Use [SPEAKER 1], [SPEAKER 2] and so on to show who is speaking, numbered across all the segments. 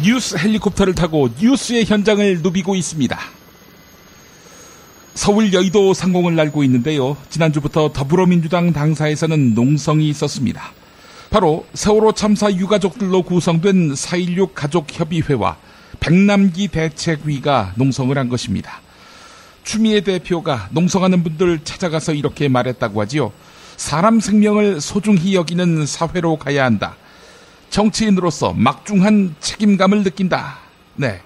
[SPEAKER 1] 뉴스 헬리콥터를 타고 뉴스의 현장을 누비고 있습니다. 서울 여의도 상공을 날고 있는데요. 지난주부터 더불어민주당 당사에서는 농성이 있었습니다. 바로 세월호 참사 유가족들로 구성된 4.16 가족협의회와 백남기 대책위가 농성을 한 것입니다. 추미애 대표가 농성하는 분들 찾아가서 이렇게 말했다고 하지요. 사람 생명을 소중히 여기는 사회로 가야 한다. 정치인으로서 막중한 책임감을 느낀다. 네,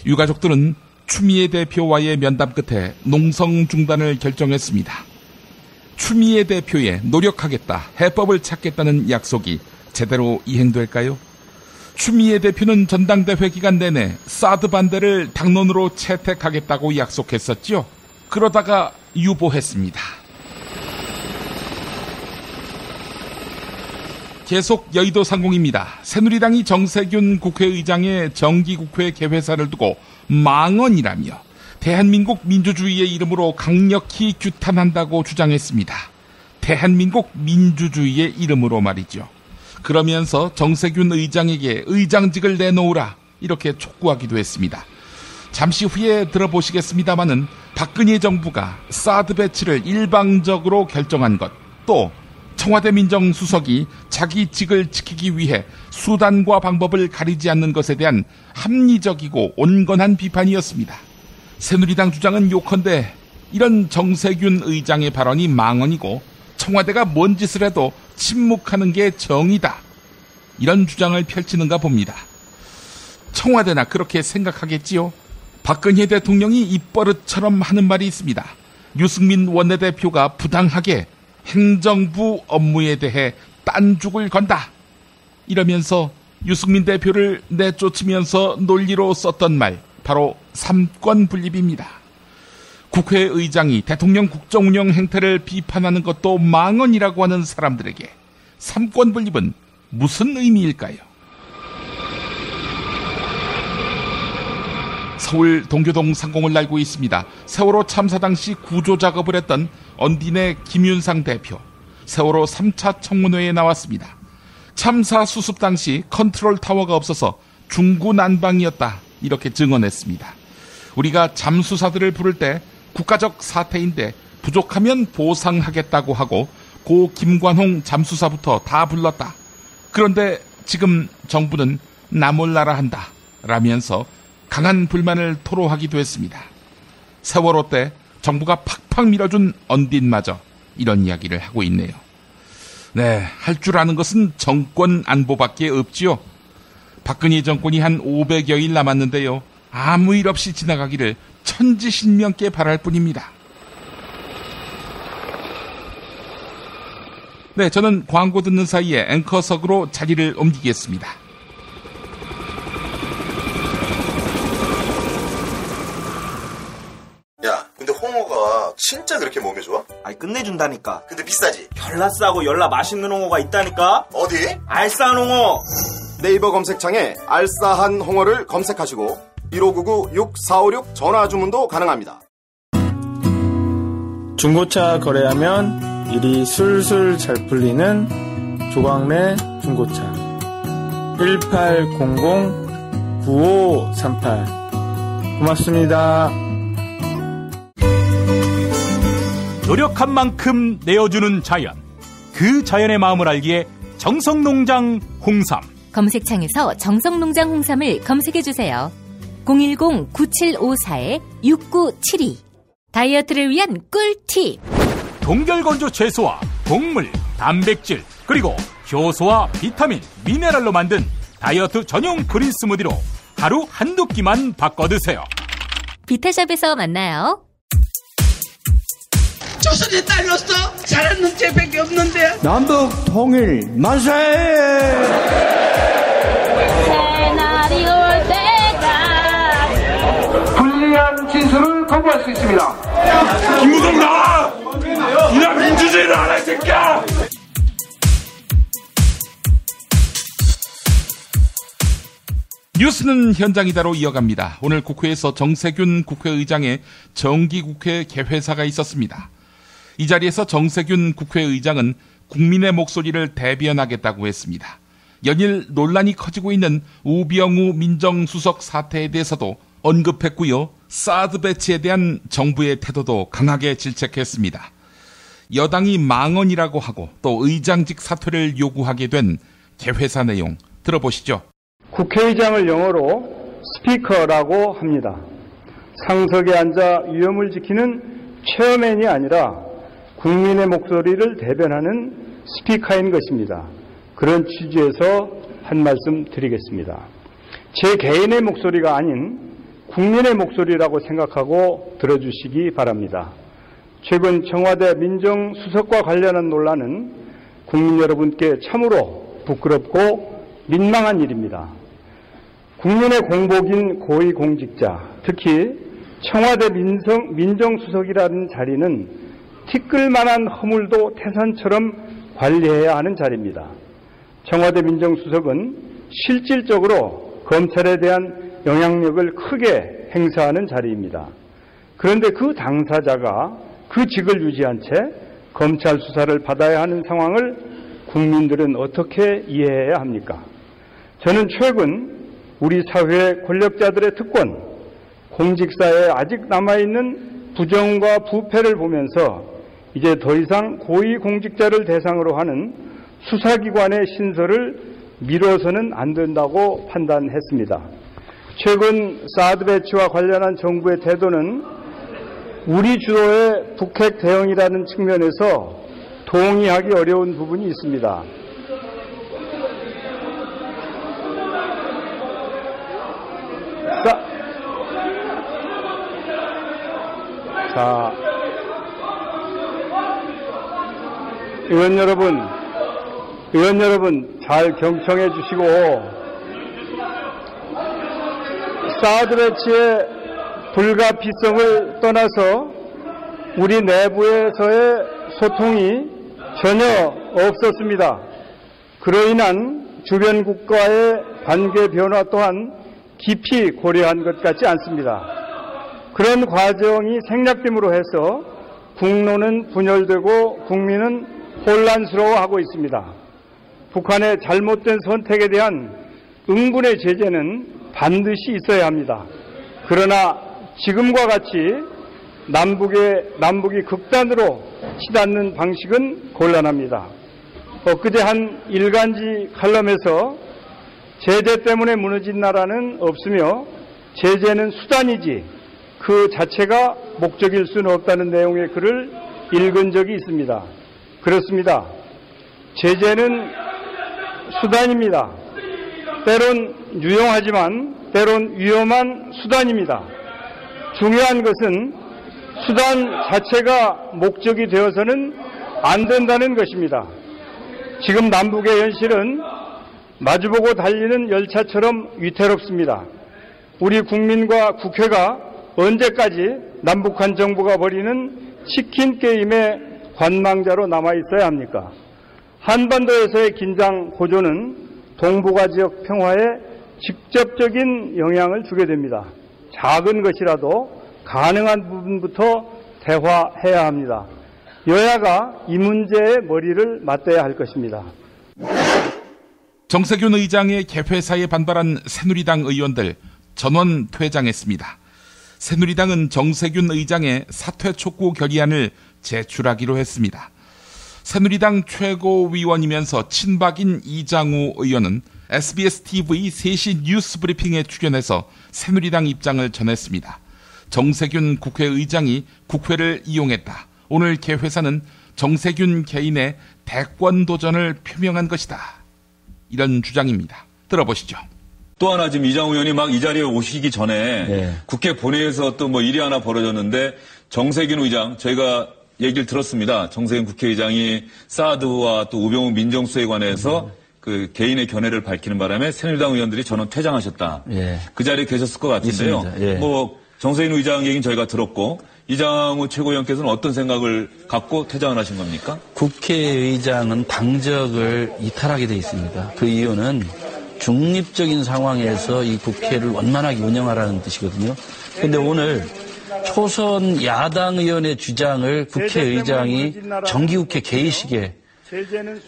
[SPEAKER 1] 유가족들은 추미애 대표와의 면담 끝에 농성 중단을 결정했습니다. 추미애 대표의 노력하겠다, 해법을 찾겠다는 약속이 제대로 이행될까요? 추미애 대표는 전당대회 기간 내내 사드 반대를 당론으로 채택하겠다고 약속했었죠. 그러다가 유보했습니다. 계속 여의도 상공입니다. 새누리당이 정세균 국회의장의 정기국회 개회사를 두고 망언이라며 대한민국 민주주의의 이름으로 강력히 규탄한다고 주장했습니다. 대한민국 민주주의의 이름으로 말이죠. 그러면서 정세균 의장에게 의장직을 내놓으라 이렇게 촉구하기도 했습니다. 잠시 후에 들어보시겠습니다마는 박근혜 정부가 사드 배치를 일방적으로 결정한 것, 또 청와대 민정수석이 자기 직을 지키기 위해 수단과 방법을 가리지 않는 것에 대한 합리적이고 온건한 비판이었습니다. 새누리당 주장은 요컨대 이런 정세균 의장의 발언이 망언이고 청와대가 뭔 짓을 해도 침묵하는 게 정의다. 이런 주장을 펼치는가 봅니다. 청와대나 그렇게 생각하겠지요. 박근혜 대통령이 입버릇처럼 하는 말이 있습니다. 유승민 원내대표가 부당하게 행정부 업무에 대해 딴죽을 건다. 이러면서 유승민 대표를 내쫓으면서 논리로 썼던 말, 바로 삼권 분립입니다. 국회의장이 대통령 국정운영 행태를 비판하는 것도 망언이라고 하는 사람들에게 삼권 분립은 무슨 의미일까요? 서울 동교동 상공을 날고 있습니다. 세월호 참사 당시 구조 작업을 했던 언딘의 김윤상 대표, 세월호 3차 청문회에 나왔습니다. 참사 수습 당시 컨트롤 타워가 없어서 중구난방이었다 이렇게 증언했습니다. 우리가 잠수사들을 부를 때 국가적 사태인데 부족하면 보상하겠다고 하고 고 김관홍 잠수사부터 다 불렀다. 그런데 지금 정부는 나 몰라라 한다 라면서 강한 불만을 토로하기도 했습니다. 세월호 때 정부가 팍팍 밀어준 언딘마저 이런 이야기를 하고 있네요. 네, 할 줄 아는 것은 정권 안보밖에 없지요. 박근혜 정권이 한 500여일 남았는데요. 아무 일 없이 지나가기를 천지신명께 바랄 뿐입니다. 네, 저는 광고 듣는 사이에 앵커석으로 자리를 옮기겠습니다.
[SPEAKER 2] 야, 근데 홍어가 진짜 그렇게 몸에 좋아?
[SPEAKER 3] 아니 끝내준다니까.
[SPEAKER 2] 근데 비싸지?
[SPEAKER 3] 열나 싸고 열나 맛있는 홍어가 있다니까.
[SPEAKER 2] 어디?
[SPEAKER 3] 알싸한 홍어.
[SPEAKER 4] 네이버 검색창에 알싸한 홍어를 검색하시고 1599-6456 전화 주문도 가능합니다.
[SPEAKER 5] 중고차 거래하면 일이 술술 잘 풀리는 조광래 중고차 1800-9538 고맙습니다.
[SPEAKER 6] 노력한 만큼 내어주는 자연, 그 자연의 마음을 알기에 정성농장 홍삼.
[SPEAKER 7] 검색창에서 정성농장 홍삼을 검색해주세요. 010-9754-6972 다이어트를 위한 꿀팁.
[SPEAKER 6] 동결건조 채소와 곡물, 단백질, 그리고 효소와 비타민, 미네랄로 만든 다이어트 전용 그린 스무디로 하루 한두 끼만 바꿔 드세요.
[SPEAKER 7] 비타샵에서 만나요.
[SPEAKER 8] 조선의 딸로서 잘하는 죄밖에 없는데.
[SPEAKER 9] 남북 통일 만세!
[SPEAKER 10] 새날이 올 때까지
[SPEAKER 9] 불리한 진술을 거부할 수 있습니다.
[SPEAKER 11] 김무성 나와! 이나 민주주의를 알아 이 새끼야!
[SPEAKER 1] 뉴스는 현장이다로 이어갑니다. 오늘 국회에서 정세균 국회의장의 정기국회 개회사가 있었습니다. 이 자리에서 정세균 국회의장은 국민의 목소리를 대변하겠다고 했습니다. 연일 논란이 커지고 있는 우병우 민정수석 사태에 대해서도 언급했고요. 사드 배치에 대한 정부의 태도도 강하게 질책했습니다. 여당이 망언이라고 하고 또 의장직 사퇴를 요구하게 된 개회사 내용 들어보시죠.
[SPEAKER 5] 국회의장을 영어로 스피커라고 합니다. 상석에 앉아 위엄을 지키는 체어맨이 아니라 국민의 목소리를 대변하는 스피커인 것입니다. 그런 취지에서 한 말씀 드리겠습니다. 제 개인의 목소리가 아닌 국민의 목소리라고 생각하고 들어주시기 바랍니다. 최근 청와대 민정수석과 관련한 논란은 국민 여러분께 참으로 부끄럽고 민망한 일입니다. 국민의 공복인 고위공직자, 특히 청와대 민정수석이라는 자리는 티끌만한 허물도 태산처럼 관리해야 하는 자리입니다. 청와대 민정수석은 실질적으로 검찰에 대한 영향력을 크게 행사하는 자리입니다. 그런데 그 당사자가 그 직을 유지한 채 검찰 수사를 받아야 하는 상황을 국민들은 어떻게 이해해야 합니까? 저는 최근 우리 사회 권력자들의 특권, 공직사에 아직 남아있는 부정과 부패를 보면서 이제 더 이상 고위공직자를 대상으로 하는 수사기관의 신설을 미뤄서는 안 된다고 판단했습니다. 최근 사드 배치와 관련한 정부의 태도는 우리 주도의 북핵 대응이라는 측면에서 동의하기 어려운 부분이 있습니다. 자, 의원 여러분 잘 경청해 주시고 사드 배치의 불가피성을 떠나서 우리 내부에서의 소통이 전혀 없었습니다. 그로 인한 주변 국가의 관계 변화 또한 깊이 고려한 것 같지 않습니다. 그런 과정이 생략됨으로 해서 국론은 분열되고 국민은 혼란스러워하고 있습니다. 북한의 잘못된 선택에 대한 응분의 제재는 반드시 있어야 합니다. 그러나 지금과 같이 남북이 극단으로 치닫는 방식은 곤란합니다. 엊그제 한 일간지 칼럼에서 제재 때문에 무너진 나라는 없으며 제재는 수단이지 그 자체가 목적일 수는 없다는 내용의 글을 읽은 적이 있습니다. 그렇습니다. 제재는 수단입니다. 때론 유용하지만 때론 위험한 수단입니다. 중요한 것은 수단 자체가 목적이 되어서는 안 된다는 것입니다. 지금 남북의 현실은 마주보고 달리는 열차처럼 위태롭습니다. 우리 국민과 국회가 언제까지 남북한 정부가 벌이는 치킨 게임의 관망자로 남아있어야 합니까? 한반도에서의 긴장 고조는 동북아 지역 평화에 직접적인 영향을 주게 됩니다. 작은 것이라도 가능한 부분부터 대화해야 합니다. 여야가 이 문제에 머리를 맞대야 할 것입니다.
[SPEAKER 1] 정세균 의장의 개회사에 반발한 새누리당 의원들 전원 퇴장했습니다. 새누리당은 정세균 의장의 사퇴 촉구 결의안을 제출하기로 했습니다. 새누리당 최고위원이면서 친박인 이장우 의원은 SBS-TV 3시 뉴스 브리핑에 출연해서 새누리당 입장을 전했습니다. 정세균 국회의장이 국회를 이용했다. 오늘 개회사는 정세균 개인의 대권 도전을 표명한 것이다. 이런 주장입니다. 들어보시죠.
[SPEAKER 12] 또 하나 지금 이장우 의원이 막 이 자리에 오시기 전에 국회 본회의에서 또 뭐 일이 하나 벌어졌는데 정세균 의장 저희가 얘기를 들었습니다. 정세균 국회의장이 사드와 또 우병우 민정수석에 관해서 그 개인의 견해를 밝히는 바람에 새누리당 의원들이 전원 퇴장하셨다. 그 자리에 계셨을 것 같은데요. 뭐 정세균 의장 얘기는 저희가 들었고 이장우 최고위원께서는 어떤 생각을 갖고 퇴장을 하신 겁니까?
[SPEAKER 13] 국회의장은 당적을 이탈하게 돼 있습니다. 그 이유는 중립적인 상황에서 이 국회를 원만하게 운영하라는 뜻이거든요. 그런데 오늘 초선 야당 의원의 주장을 국회의장이 정기국회 개의식에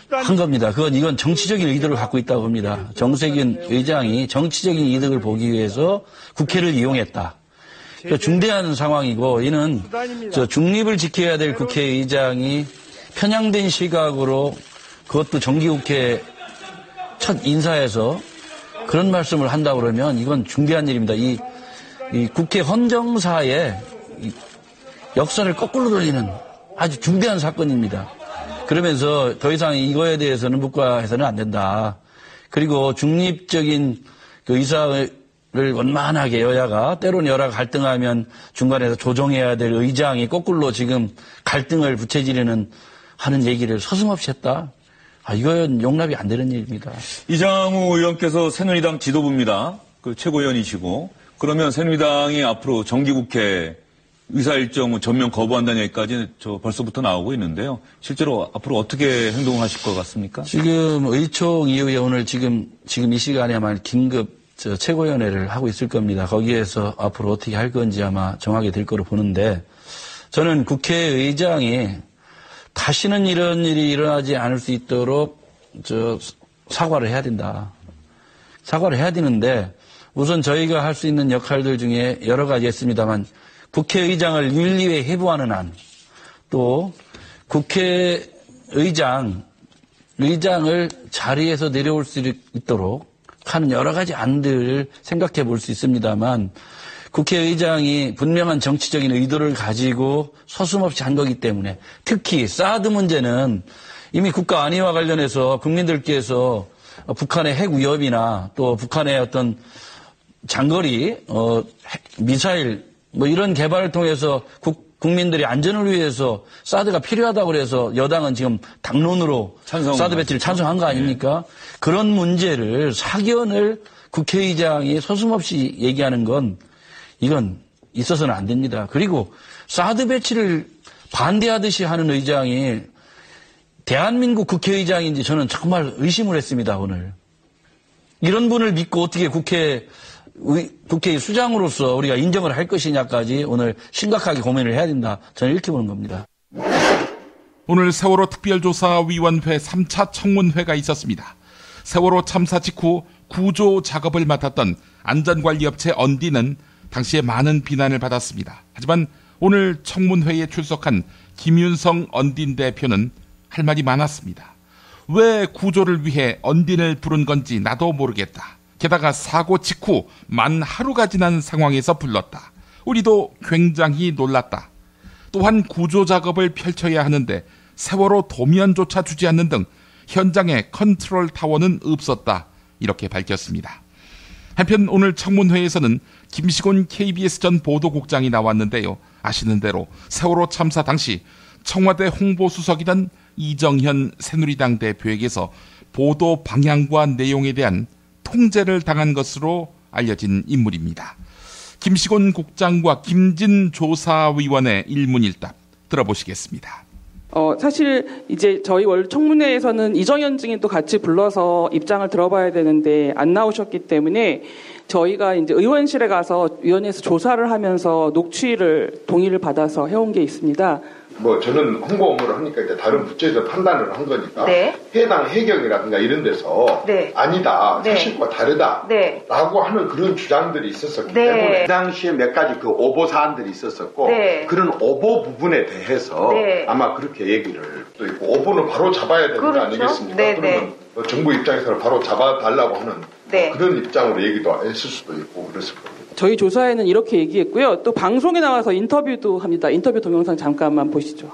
[SPEAKER 13] 한 겁니다. 이건 정치적인 의도를 갖고 있다고 봅니다. 정세균 의장이 정치적인 이득을 보기 위해서 국회를 이용했다. 중대한 상황이고 이는 중립을 지켜야 될 국회의장이 편향된 시각으로 그것도 정기국회 첫 인사에서 그런 말씀을 한다 그러면 이건 중대한 일입니다. 이 국회 헌정사의 역사를 거꾸로 돌리는 아주 중대한 사건입니다. 그러면서 더 이상 이거에 대해서는 묵과해서는 안 된다. 그리고 중립적인 그 의사를 원만하게 여야가 때로는 여야가 갈등하면 중간에서 조정해야 될 의장이 거꾸로 지금 갈등을 부채지르는 하는 얘기를 서슴없이 했다. 이건 용납이 안 되는 일입니다.
[SPEAKER 12] 이장우 의원께서 새누리당 지도부입니다. 그 최고위원이시고 그러면 새누리당이 앞으로 정기국회 의사 일정 전면 거부한다는 얘기까지 벌써부터 나오고 있는데요. 실제로 앞으로 어떻게 행동하실 것 같습니까?
[SPEAKER 13] 지금 의총 이후에 오늘 지금 이 시간에 아마 긴급 최고위원회를 하고 있을 겁니다. 거기에서 앞으로 어떻게 할 건지 아마 정하게 될 거로 보는데 저는 국회의장이 다시는 이런 일이 일어나지 않을 수 있도록 사과를 해야 된다. 사과를 해야 되는데 우선 저희가 할 수 있는 역할들 중에 여러 가지 있습니다만 국회의장을 윤리위에 회부하는 안, 또 국회의장을 자리에서 내려올 수 있도록 하는 여러 가지 안들을 생각해 볼 수 있습니다만 국회의장이 분명한 정치적인 의도를 가지고 서슴없이 한 거기 때문에 특히 사드 문제는 이미 국가 안위와 관련해서 국민들께서 북한의 핵 위협이나 또 북한의 어떤 장거리 미사일 이런 개발을 통해서 국민들의 안전을 위해서 사드가 필요하다고 그래서 여당은 지금 당론으로 사드 배치를 찬성한 거 아닙니까? 그런 문제를 사견을 국회의장이 서슴없이 얘기하는 건 이건 있어서는 안 됩니다. 그리고 사드 배치를 반대하듯이 하는 의장이 대한민국 국회의장인지 저는 정말 의심을 했습니다, 오늘. 이런 분을 믿고 어떻게 국회 수장으로서 우리가 인정을 할 것이냐까지 오늘 심각하게 고민을 해야 된다. 저는 이렇게 보는 겁니다.
[SPEAKER 1] 오늘 세월호 특별조사위원회 3차 청문회가 있었습니다. 세월호 참사 직후 구조 작업을 맡았던 안전관리업체 언디는 당시에 많은 비난을 받았습니다. 하지만 오늘 청문회에 출석한 김윤성 언딘 대표는 할 말이 많았습니다. 왜 구조를 위해 언딘을 부른 건지 나도 모르겠다. 게다가 사고 직후 만 하루가 지난 상황에서 불렀다. 우리도 굉장히 놀랐다. 또한 구조 작업을 펼쳐야 하는데 세월호 도면조차 주지 않는 등 현장에 컨트롤 타워는 없었다. 이렇게 밝혔습니다. 한편 오늘 청문회에서는 김시곤 KBS 전 보도국장이 나왔는데요. 아시는 대로 세월호 참사 당시 청와대 홍보수석이던 이정현 새누리당 대표에게서 보도 방향과 내용에 대한 통제를 당한 것으로 알려진 인물입니다. 김시곤 국장과 김진 조사위원의 일문일답 들어보시겠습니다.
[SPEAKER 14] 사실 이제 저희 월 청문회에서는 이정현 증인도 같이 불러서 입장을 들어봐야 되는데 안 나오셨기 때문에 저희가 이제 의원실에 가서 위원회에서 조사를 하면서 녹취를 동의를 받아서 해온 게 있습니다.
[SPEAKER 15] 저는 홍보 업무를 하니까 이제 다른 부처에서 판단을 한 거니까 해당 해경이라든가 이런 데서 아니다, 사실과 다르다 라고 하는 그런 주장들이 있었었기 때문에 그 당시에 몇 가지 그 오보 사안들이 있었었고 그런 오보 부분에 대해서 아마 그렇게 얘기를 또 있고 오보는 바로 잡아야 되는 거 아니겠습니까? 그러면 정부 입장에서는 바로 잡아달라고 하는 그런 입장으로 얘기도 했을 수도 있고 그랬을 겁니다.
[SPEAKER 14] 저희 조사에는 이렇게 얘기했고요. 또 방송에 나와서 인터뷰도 합니다. 인터뷰 동영상 잠깐만 보시죠.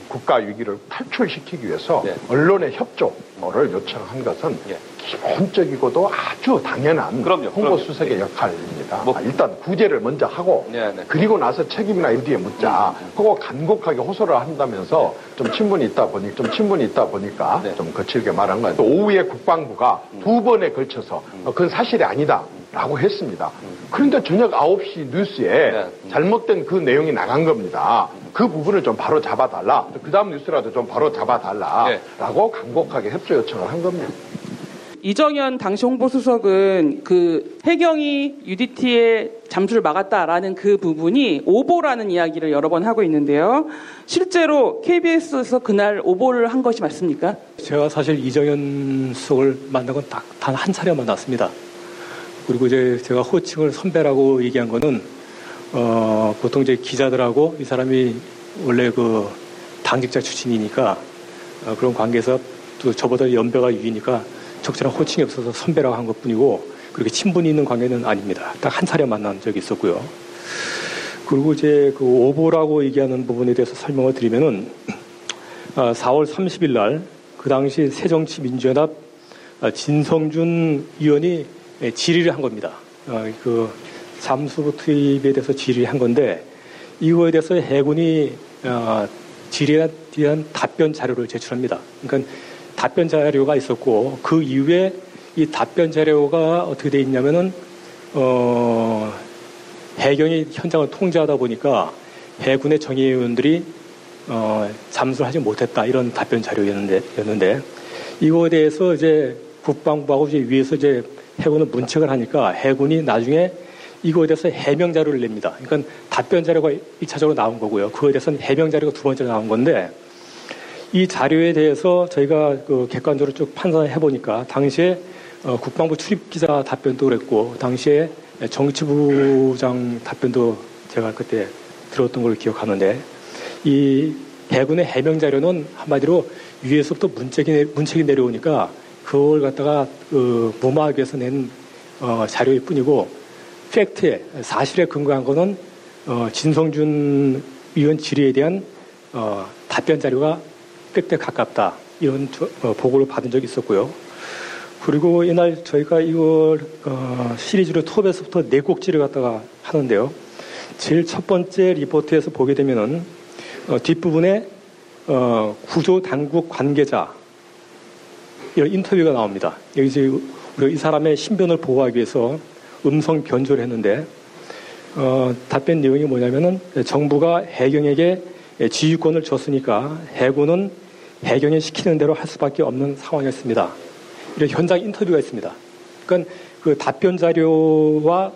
[SPEAKER 16] 국가 위기를 탈출시키기 위해서 언론의 협조를 요청한 것은 기본적이고도 아주 당연한 홍보수석의 역할입니다. 일단 구제를 먼저 하고 그리고 나서 책임이나 이런 뒤에 묻자 하고 간곡하게 호소를 한다면서 좀 친분이 있다 보니까 좀 거칠게 말한 거예요. 또 오후에 국방부가 2번에 걸쳐서 그건 사실이 아니다 라고 했습니다. 그런데 저녁 9시 뉴스에 잘못된 그 내용이 나간 겁니다. 그 부분을 좀 바로 잡아달라. 그 다음 뉴스라도 좀 바로 잡아달라 라고 간곡하게 협조 요청을 한 겁니다.
[SPEAKER 14] 이정현 당시 홍보수석은 그 해경이 UDT에 잠수를 막았다라는 그 부분이 오보라는 이야기를 여러 번 하고 있는데요. 실제로 KBS에서 그날 오보를 한 것이 맞습니까?
[SPEAKER 17] 제가 사실 이정현 수석을 만난 건 단 한 차례 만났습니다. 그리고 이제 제가 호칭을 선배라고 얘기한 거는 보통 이제 기자들하고 이 사람이 원래 그 당직자 출신이니까 그런 관계에서 또 저보다 연배가 위니까 적절한 호칭이 없어서 선배라고 한 것뿐이고 그렇게 친분이 있는 관계는 아닙니다. 딱 한 차례 만난 적이 있었고요. 그리고 이제 그 오보라고 얘기하는 부분에 대해서 설명을 드리면은 4월 30일 날 그 당시 새정치민주연합 진성준 의원이 질의를 한 겁니다. 그 잠수 투입에 대해서 질의를 한 건데 이거에 대해서 해군이 질의에 대한 답변 자료를 제출합니다. 그러니까 답변 자료가 있었고 그 이후에 이 답변 자료가 어떻게 돼 있냐면은 해경이 현장을 통제하다 보니까 해군의 정예위원들이 잠수를 하지 못했다 이런 답변 자료였는데 이거에 대해서 이제 국방부하고 이제 위에서 이제 해군은 문책을 하니까 해군이 나중에 이거에 대해서 해명 자료를 냅니다. 그러니까 답변 자료가 1차적으로 나온 거고요. 그거에 대해서는 해명 자료가 두 번째로 나온 건데 이 자료에 대해서 저희가 그 객관적으로 쭉 판단을 해보니까 당시에 국방부 출입기자 답변도 그랬고 당시에 정치부장 답변도 제가 그때 들었던 걸로 기억하는데 이 해군의 해명 자료는 한마디로 위에서부터 문책이 내려오니까 그걸 갖다가 무마하기 위해서 낸 자료일 뿐이고 팩트에 사실에 근거한 거는 진성준 의원 질의에 대한 답변 자료가 팩트에 가깝다 이런 보고를 받은 적이 있었고요. 그리고 이날 저희가 이걸 시리즈로 톱에서부터 4곡지를 갖다가 하는데요. 제일 첫 번째 리포트에서 보게 되면은 뒷부분에 구조 당국 관계자 이런 인터뷰가 나옵니다. 여기 이제 이 사람의 신변을 보호하기 위해서 음성 변조를 했는데 답변 내용이 뭐냐면은 정부가 해경에게 지휘권을 줬으니까 해군은 해경이 시키는 대로 할 수밖에 없는 상황이었습니다. 이런 현장 인터뷰가 있습니다. 그러니까 그 답변 자료와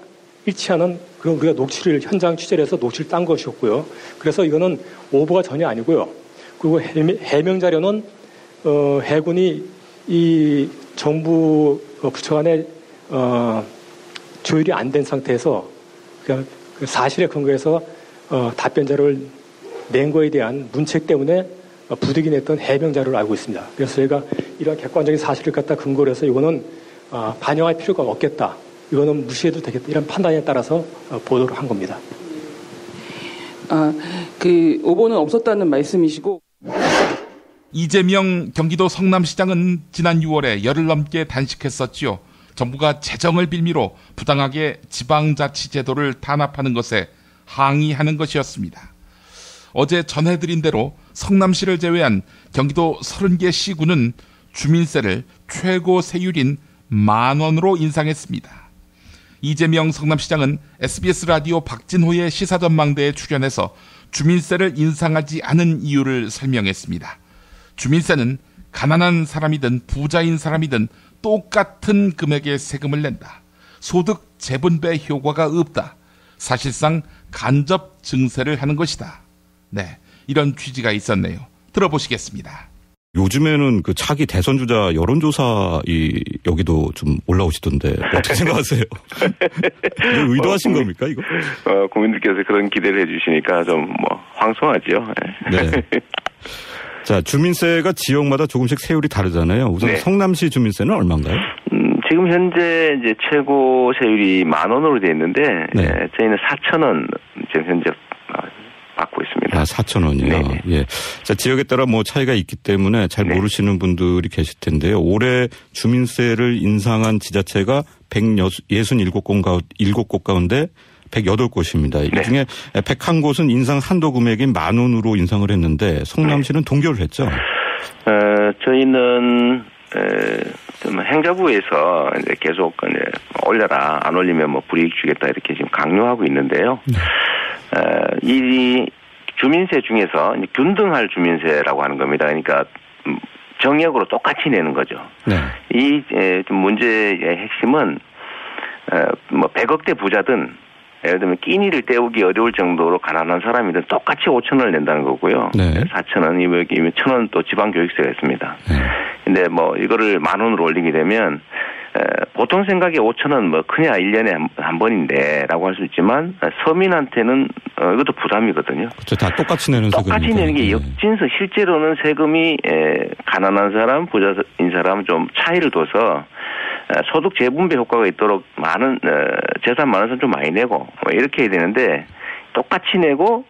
[SPEAKER 17] 일치하는 그런 우리가 녹취를 현장 취재를 해서 녹취를 딴 것이었고요. 그래서 이거는 오보가 전혀 아니고요. 그리고 해명 자료는 해군이 이 정부 부처 간에 조율이 안 된 상태에서 그냥 그 사실에 근거해서 답변 자료를 낸 거에 대한 문책 때문에 부득이 냈던 해명 자료를 알고 있습니다. 그래서 저희가 이런 객관적인 사실을 갖다 근거로 해서 이거는 반영할 필요가 없겠다. 이거는 무시해도 되겠다. 이런 판단에 따라서 보도를 한 겁니다.
[SPEAKER 14] 그 오보는 없었다는 말씀이시고
[SPEAKER 1] 이재명 경기도 성남시장은 지난 6월에 열흘 넘게 단식했었지요. 정부가 재정을 빌미로 부당하게 지방자치제도를 탄압하는 것에 항의하는 것이었습니다. 어제 전해드린 대로 성남시를 제외한 경기도 30개 시군은 주민세를 최고 세율인 10,000원으로 인상했습니다. 이재명 성남시장은 SBS 라디오 박진호의 시사전망대에 출연해서 주민세를 인상하지 않은 이유를 설명했습니다. 주민세는 가난한 사람이든 부자인 사람이든 똑같은 금액의 세금을 낸다. 소득 재분배 효과가 없다. 사실상 간접 증세를 하는 것이다. 네, 이런 취지가 있었네요. 들어보시겠습니다.
[SPEAKER 18] 요즘에는 그 차기 대선 주자 여론조사 여기도 좀 올라오시던데 어떻게 생각하세요? 의도하신 겁니까 이거?
[SPEAKER 19] 국민들께서 그런 기대를 해주시니까 좀 황송하지요.
[SPEAKER 18] 네. 자, 주민세가 지역마다 조금씩 세율이 다르잖아요. 우선 네. 성남시 주민세는 얼마인가요?
[SPEAKER 19] 지금 현재 이제 최고 세율이 10,000원으로 되어 있는데
[SPEAKER 18] 네.
[SPEAKER 19] 저희는 4,000원 지금 현재 받고 있습니다.
[SPEAKER 18] 4,000원이요.
[SPEAKER 19] 네네.
[SPEAKER 18] 예. 자, 지역에 따라 차이가 있기 때문에 잘 모르시는 분들이 계실 텐데요. 올해 주민세를 인상한 지자체가 167곳 가운데 108곳입니다. 이 중에 101곳은 인상 한도 금액인 10,000원으로 인상을 했는데 성남시는 동결을 했죠.
[SPEAKER 19] 저희는 행자부에서 이제 계속 이제 올려라, 안 올리면 불이익 주겠다 이렇게 지금 강요하고 있는데요. 이 주민세 중에서 균등할 주민세라고 하는 겁니다. 그러니까 정액으로 똑같이 내는 거죠.
[SPEAKER 18] 네.
[SPEAKER 19] 이 문제의 핵심은 100억대 부자든 예를 들면 끼니를 때우기 어려울 정도로 가난한 사람이든 똑같이 5,000원을 낸다는 거고요. 네. 4,000원, 여기 1,000원 또 지방교육세가 있습니다. 근데 뭐 이거를 10,000원으로 올리게 되면 보통 생각에 5,000원 뭐 크냐 1년에 한 번인데라고 할 수 있지만 서민한테는 이것도 부담이거든요.
[SPEAKER 18] 그렇죠. 다 똑같이 내는 세금이니까.
[SPEAKER 19] 똑같이 내는 게 역진서 실제로는 세금이 가난한 사람, 부자인 사람 좀 차이를 둬서 소득 재분배 효과가 있도록 많은 재산 많은 사람 좀 많이 내고 뭐 이렇게 해야 되는데 똑같이 내고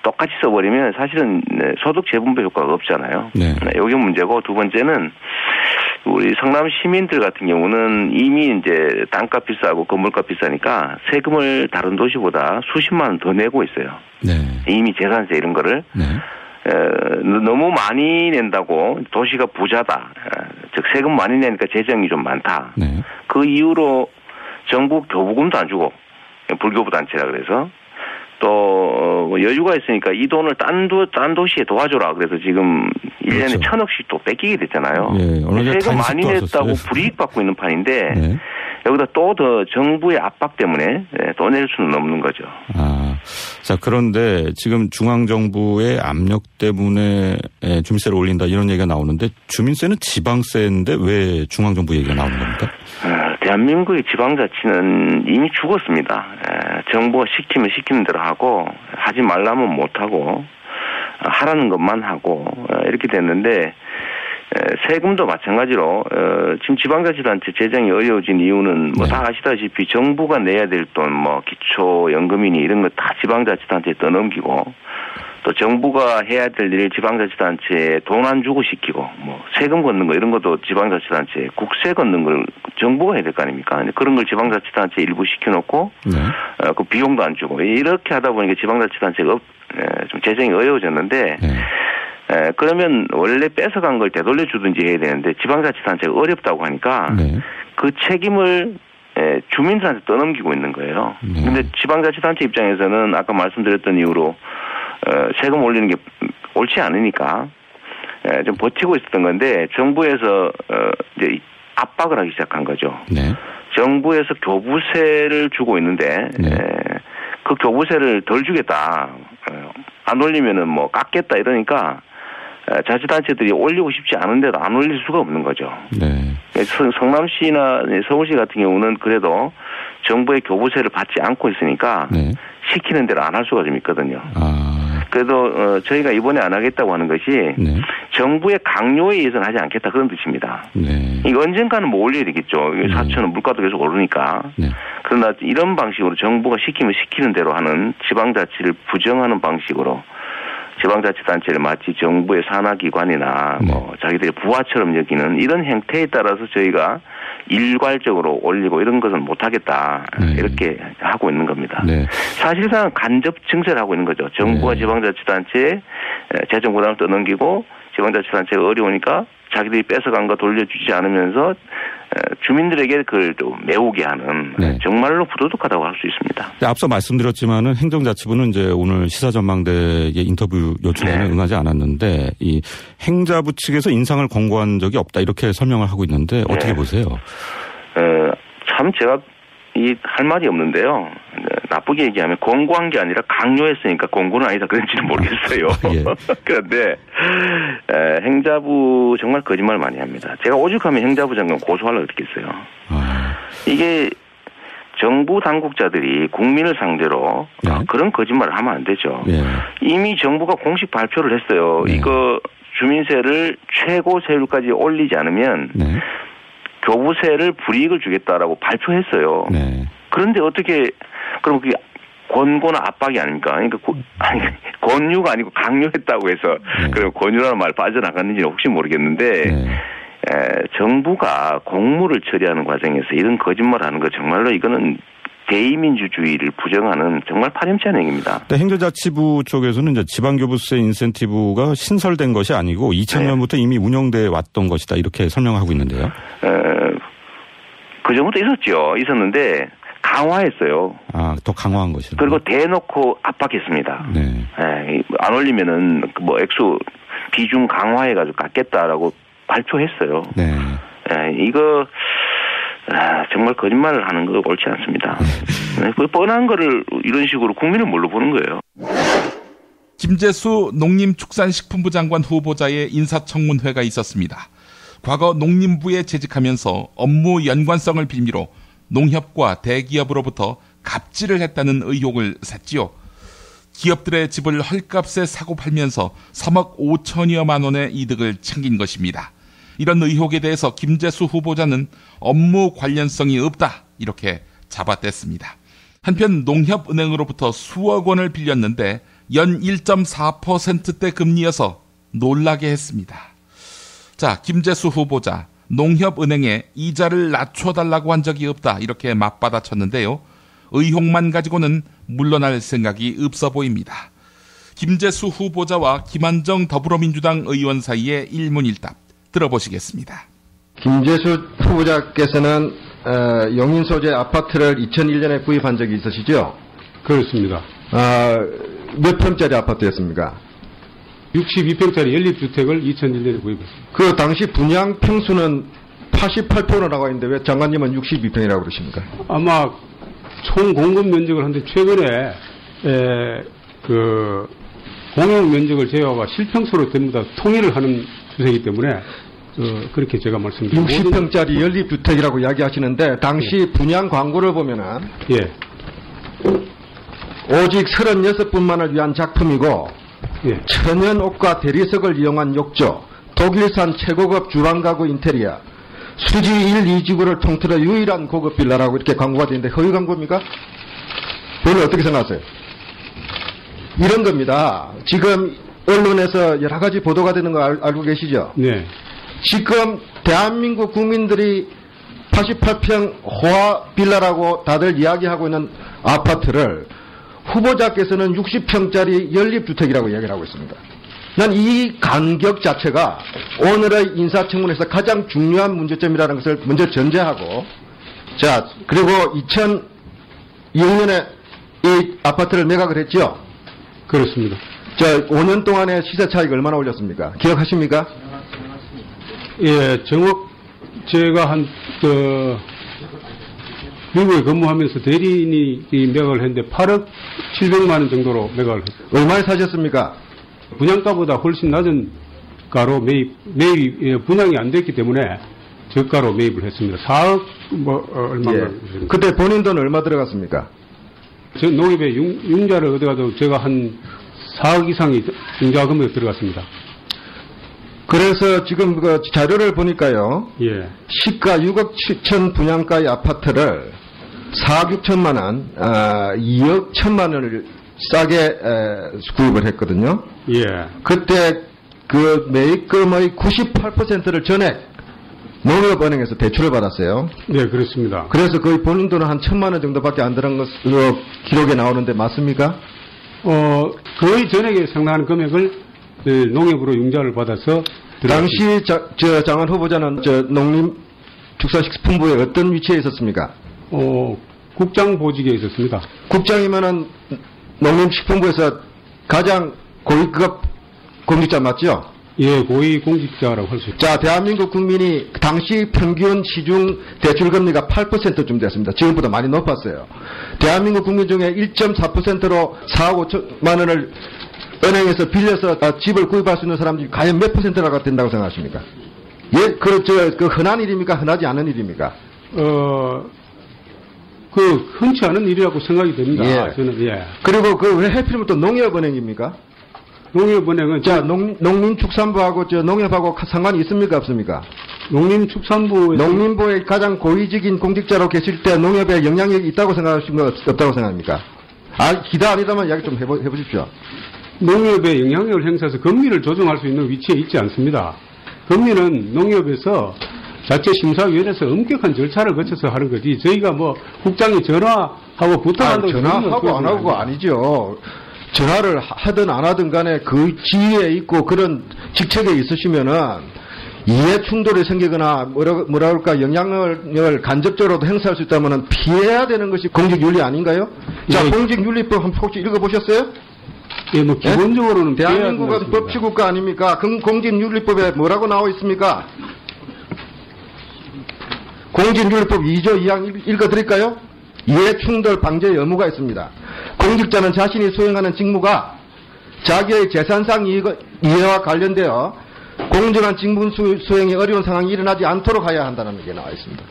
[SPEAKER 19] 똑같이 써버리면 사실은 소득 재분배 효과가 없잖아요. 네. 이게 문제고 두 번째는 우리 성남 시민들 같은 경우는 이미 이제 땅값 비싸고 건물값 비싸니까 세금을 다른 도시보다 수십만 원 더 내고 있어요. 네. 이미 재산세 이런 거를. 네. 너무 많이 낸다고 도시가 부자다. 즉 세금 많이 내니까 재정이 좀 많다. 네. 그 이유로 정부 교부금도 안 주고 불교부 단체라 그래서 또 여유가 있으니까 이 돈을 딴 도시에 도와줘라. 그래서 지금 1년에 그렇죠. 1,000억씩 또 뺏기게 됐잖아요. 네, 세금 많이 냈다고 불이익 받고 있는 판인데 네. 여기다 또 더 정부의 압박 때문에 또 낼 수는 없는 거죠.
[SPEAKER 18] 자, 그런데 지금 중앙정부의 압력 때문에 주민세를 올린다 이런 얘기가 나오는데 주민세는 지방세인데 왜 중앙정부 얘기가 나오는 겁니까?
[SPEAKER 19] 대한민국의 지방자치는 이미 죽었습니다. 정부가 시키면 시키는 대로 하고 하지 말라면 못하고 하라는 것만 하고 이렇게 됐는데 세금도 마찬가지로 지금 지방자치단체 재정이 어려워진 이유는 뭐 다 아시다시피 정부가 내야 될 돈 뭐 기초연금이니 이런 거 다 지방자치단체에 떠넘기고 또 정부가 해야 될 일 지방자치단체에 돈 안 주고 시키고 뭐 세금 걷는 거 이런 것도 지방자치단체에 국세 걷는 걸 정부가 해야 될 거 아닙니까? 그런 걸 지방자치단체에 일부 시켜놓고 그 비용도 안 주고 이렇게 하다 보니까 지방자치단체가 좀 재정이 어려워졌는데 그러면 원래 뺏어간 걸 되돌려 주든지 해야 되는데 지방자치단체가 어렵다고 하니까 그 책임을 주민들한테 떠넘기고 있는 거예요. 근데 지방자치단체 입장에서는 아까 말씀드렸던 이유로 세금 올리는 게 옳지 않으니까 좀 버티고 있었던 건데 정부에서 이제 압박을 하기 시작한 거죠. 네. 정부에서 교부세를 주고 있는데 그 교부세를 덜 주겠다. 안 올리면은 뭐 깎겠다 이러니까 자치단체들이 올리고 싶지 않은데도 안 올릴 수가 없는 거죠. 네. 성남시나 서울시 같은 경우는 그래도 정부의 교부세를 받지 않고 있으니까 시키는 대로 안 할 수가 좀 있거든요. 그래도 저희가 이번에 안 하겠다고 하는 것이 정부의 강요에 의해서는 하지 않겠다 그런 뜻입니다. 이거 언젠가는 뭐 올려야 되겠죠. 4,000원 물가도 계속 오르니까. 그러나 이런 방식으로 정부가 시키면 시키는 대로 하는 지방자치를 부정하는 방식으로 지방자치단체를 마치 정부의 산하기관이나 뭐 자기들의 부하처럼 여기는 이런 행태에 따라서 저희가 일괄적으로 올리고 이런 것은 못하겠다 이렇게 하고 있는 겁니다. 사실상 간접 증세를 하고 있는 거죠. 정부가 지방자치단체에 재정 부담을 떠넘기고 지방자치단체가 어려우니까 자기들이 뺏어간 거 돌려주지 않으면서 주민들에게 그걸 또 메우게 하는 정말로 부도덕하다고 할 수 있습니다.
[SPEAKER 18] 앞서 말씀드렸지만은 행정자치부는 이제 오늘 시사전망대의 인터뷰 요청에는 응하지 않았는데 이 행자부 측에서 인상을 권고한 적이 없다 이렇게 설명을 하고 있는데 어떻게 보세요?
[SPEAKER 19] 참 제가 할 말이 없는데요. 나쁘게 얘기하면 권고한 게 아니라 강요했으니까 권고는 아니다 그런지는 모르겠어요. 그런데 행자부 정말 거짓말 많이 합니다. 제가 오죽하면 행자부 장관 고소하려고 그랬겠어요. 이게 정부 당국자들이 국민을 상대로 그런 거짓말을 하면 안 되죠. 이미 정부가 공식 발표를 했어요. 이거 주민세를 최고 세율까지 올리지 않으면 교부세를 불이익을 주겠다라고 발표했어요. 그런데 어떻게 그럼 그게 권고나 압박이 아닙니까? 그러니까 권유가 아니고 강요했다고 해서 그럼 권유라는 말 빠져나갔는지는 혹시 모르겠는데 정부가 공무를 처리하는 과정에서 이런 거짓말하는 거 정말로 이거는 대의민주주의를 부정하는 정말 파렴치한 행위입니다.
[SPEAKER 18] 행정자치부 쪽에서는 이제 지방교부세 인센티브가 신설된 것이 아니고 2000년부터 이미 운영돼 왔던 것이다 이렇게 설명하고 있는데요.
[SPEAKER 19] 그 전부터 있었는데 강화했어요.
[SPEAKER 18] 더 강화한 것이요.
[SPEAKER 19] 그리고 대놓고 압박했습니다. 안 올리면은 뭐 액수 비중 강화해가지고 깎겠다라고 발표했어요. 이거 정말 거짓말을 하는 거 옳지 않습니다. 그 뻔한 거를 이런 식으로 국민은 뭘로 보는 거예요?
[SPEAKER 1] 김재수 농림축산식품부 장관 후보자의 인사청문회가 있었습니다. 과거 농림부에 재직하면서 업무 연관성을 빌미로 농협과 대기업으로부터 갑질을 했다는 의혹을 샀지요. 기업들의 집을 헐값에 사고 팔면서 3억 5천여만 원의 이득을 챙긴 것입니다. 이런 의혹에 대해서 김재수 후보자는 업무 관련성이 없다 이렇게 잡아댔습니다. 한편 농협은행으로부터 수억 원을 빌렸는데 연 1.4%대 금리여서 놀라게 했습니다. 자, 김재수 후보자 농협은행에 이자를 낮춰달라고 한 적이 없다 이렇게 맞받아쳤는데요. 의혹만 가지고는 물러날 생각이 없어 보입니다. 김재수 후보자와 김한정 더불어민주당 의원 사이의 일문일답 들어보시겠습니다.
[SPEAKER 16] 김재수 후보자께서는 용인 소재 아파트를 2001년에 구입한 적이 있으시죠?
[SPEAKER 20] 그렇습니다.
[SPEAKER 16] 몇 평짜리 아파트였습니까?
[SPEAKER 20] 62평짜리 연립주택을 2001년에 구입했습니다.
[SPEAKER 16] 그 당시 분양 평수는 88평으로 나와 있는데 왜 장관님은 62평이라고 그러십니까?
[SPEAKER 20] 아마 총 공급 면적을 하는데 최근에 그 공용 면적을 제외하고 실평수로 전부 다 통일을 하는 추세이기 때문에 그렇게 제가 말씀드립니다.
[SPEAKER 16] 60평짜리 연립주택이라고 이야기하시는데 당시 분양 광고를 보면은 오직 36분만을 위한 작품이고 천연 옥과 대리석을 이용한 욕조, 독일산 최고급 주방가구 인테리어, 수지 1, 2지구를 통틀어 유일한 고급 빌라라고 이렇게 광고가 되는데 허위 광고입니까? 그걸 어떻게 생각하세요? 이런 겁니다. 지금 언론에서 여러 가지 보도가 되는 거 알고 계시죠?
[SPEAKER 20] 네.
[SPEAKER 16] 지금 대한민국 국민들이 88평 호화 빌라라고 다들 이야기하고 있는 아파트를 후보자께서는 60평짜리 연립주택이라고 이야기를 하고 있습니다. 난 이 간격 자체가 오늘의 인사청문회에서 가장 중요한 문제점이라는 것을 먼저 전제하고, 자, 그리고 2006년에 이 아파트를 매각을 했죠?
[SPEAKER 20] 그렇습니다.
[SPEAKER 16] 자, 5년 동안의 시세 차익 얼마나 올렸습니까? 기억하십니까?
[SPEAKER 20] 예, 제가 미국에 근무하면서 대리인이 매각을 했는데 8억 700만 원 정도로 매각을 했습니다.
[SPEAKER 16] 얼마에 사셨습니까?
[SPEAKER 20] 분양가보다 훨씬 낮은 가로 매입이 분양이 안 됐기 때문에 저가로 매입을 했습니다. 4억 얼마인가.
[SPEAKER 16] 예. 그때 본인 돈 얼마 들어갔습니까?
[SPEAKER 20] 저 농협에 융자를 얻어가지고 제가 한 4억 이상이 융자 금액 들어갔습니다.
[SPEAKER 16] 그래서 지금 그 자료를 보니까요.
[SPEAKER 20] 예.
[SPEAKER 16] 시가 6억 7천 분양가의 아파트를 4억 6천만 원, 2억 1천만 원을 싸게 구입을 했거든요.
[SPEAKER 20] 예.
[SPEAKER 16] 그때 그 매입금의 98%를 전액 농협은행에서 대출을 받았어요.
[SPEAKER 20] 네, 그렇습니다.
[SPEAKER 16] 그래서 거의 본인 돈은 한 1천만 원 정도밖에 안 들어간 것으로 기록에 나오는데 맞습니까?
[SPEAKER 20] 거의 전액에 상당한 금액을 농협으로 융자를 받아서
[SPEAKER 16] 당시 장관 후보자는 농림축산식품부에 어떤 위치에 있었습니까?
[SPEAKER 20] 국장 보직에 있었습니다.
[SPEAKER 16] 국장이면은 농림식품부에서 가장 고위급 공직자 맞죠?
[SPEAKER 20] 예, 고위 공직자라고 할 수 있습니다.
[SPEAKER 16] 자, 대한민국 국민이 당시 평균 시중 대출금리가 8%쯤 됐습니다. 지금보다 많이 높았어요. 대한민국 국민 중에 1.4%로 4억 5천만 원을 은행에서 빌려서 집을 구입할 수 있는 사람들이 과연 몇 %가 된다고 생각하십니까? 예, 그 흔한 일입니까? 흔하지 않은 일입니까?
[SPEAKER 20] 흔치 않은 일이라고 생각이 됩니다.
[SPEAKER 16] 예.
[SPEAKER 20] 저는, 예.
[SPEAKER 16] 그리고 왜 하필이면 또 농협은행입니까?
[SPEAKER 20] 농협은행은.
[SPEAKER 16] 자, 농림축산부하고 농협하고 상관이 있습니까? 없습니까? 농림부의 가장 고위직인 공직자로 계실 때 농협에 영향력이 있다고 생각하십니까? 없다고 생각합니까? 기다 아니다만 이야기 좀 해보십시오.
[SPEAKER 20] 농협에 영향력을 행사해서 금리를 조정할 수 있는 위치에 있지 않습니다. 금리는 농협에서 자체 심사위원회에서 엄격한 절차를 거쳐서 하는 거지. 저희가 국장이 전화하고 부탁한다고.
[SPEAKER 16] 전화하고 안 하고가 아니죠. 전화를 하든 안 하든 간에 그 지위에 있고 그런 직책에 있으시면은 이해 충돌이 생기거나 뭐라 그럴까 영향을 간접적으로도 행사할 수 있다면은 피해야 되는 것이 공직윤리 아닌가요? 자, 공직윤리법 한번 혹시 읽어보셨어요?
[SPEAKER 20] 예, 기본적으로는
[SPEAKER 16] 대한민국은 법치국가 아닙니까? 공직윤리법에 뭐라고 나와 있습니까? 공직윤리법 2조 2항 읽어드릴까요?
[SPEAKER 9] 이해충돌 방제 의무가 있습니다. 공직자는 자신이 수행하는 직무가 자기의 재산상 이해와 관련되어 공정한 직무 수행이 어려운 상황이 일어나지 않도록 해야 한다는 게 나와 있습니다.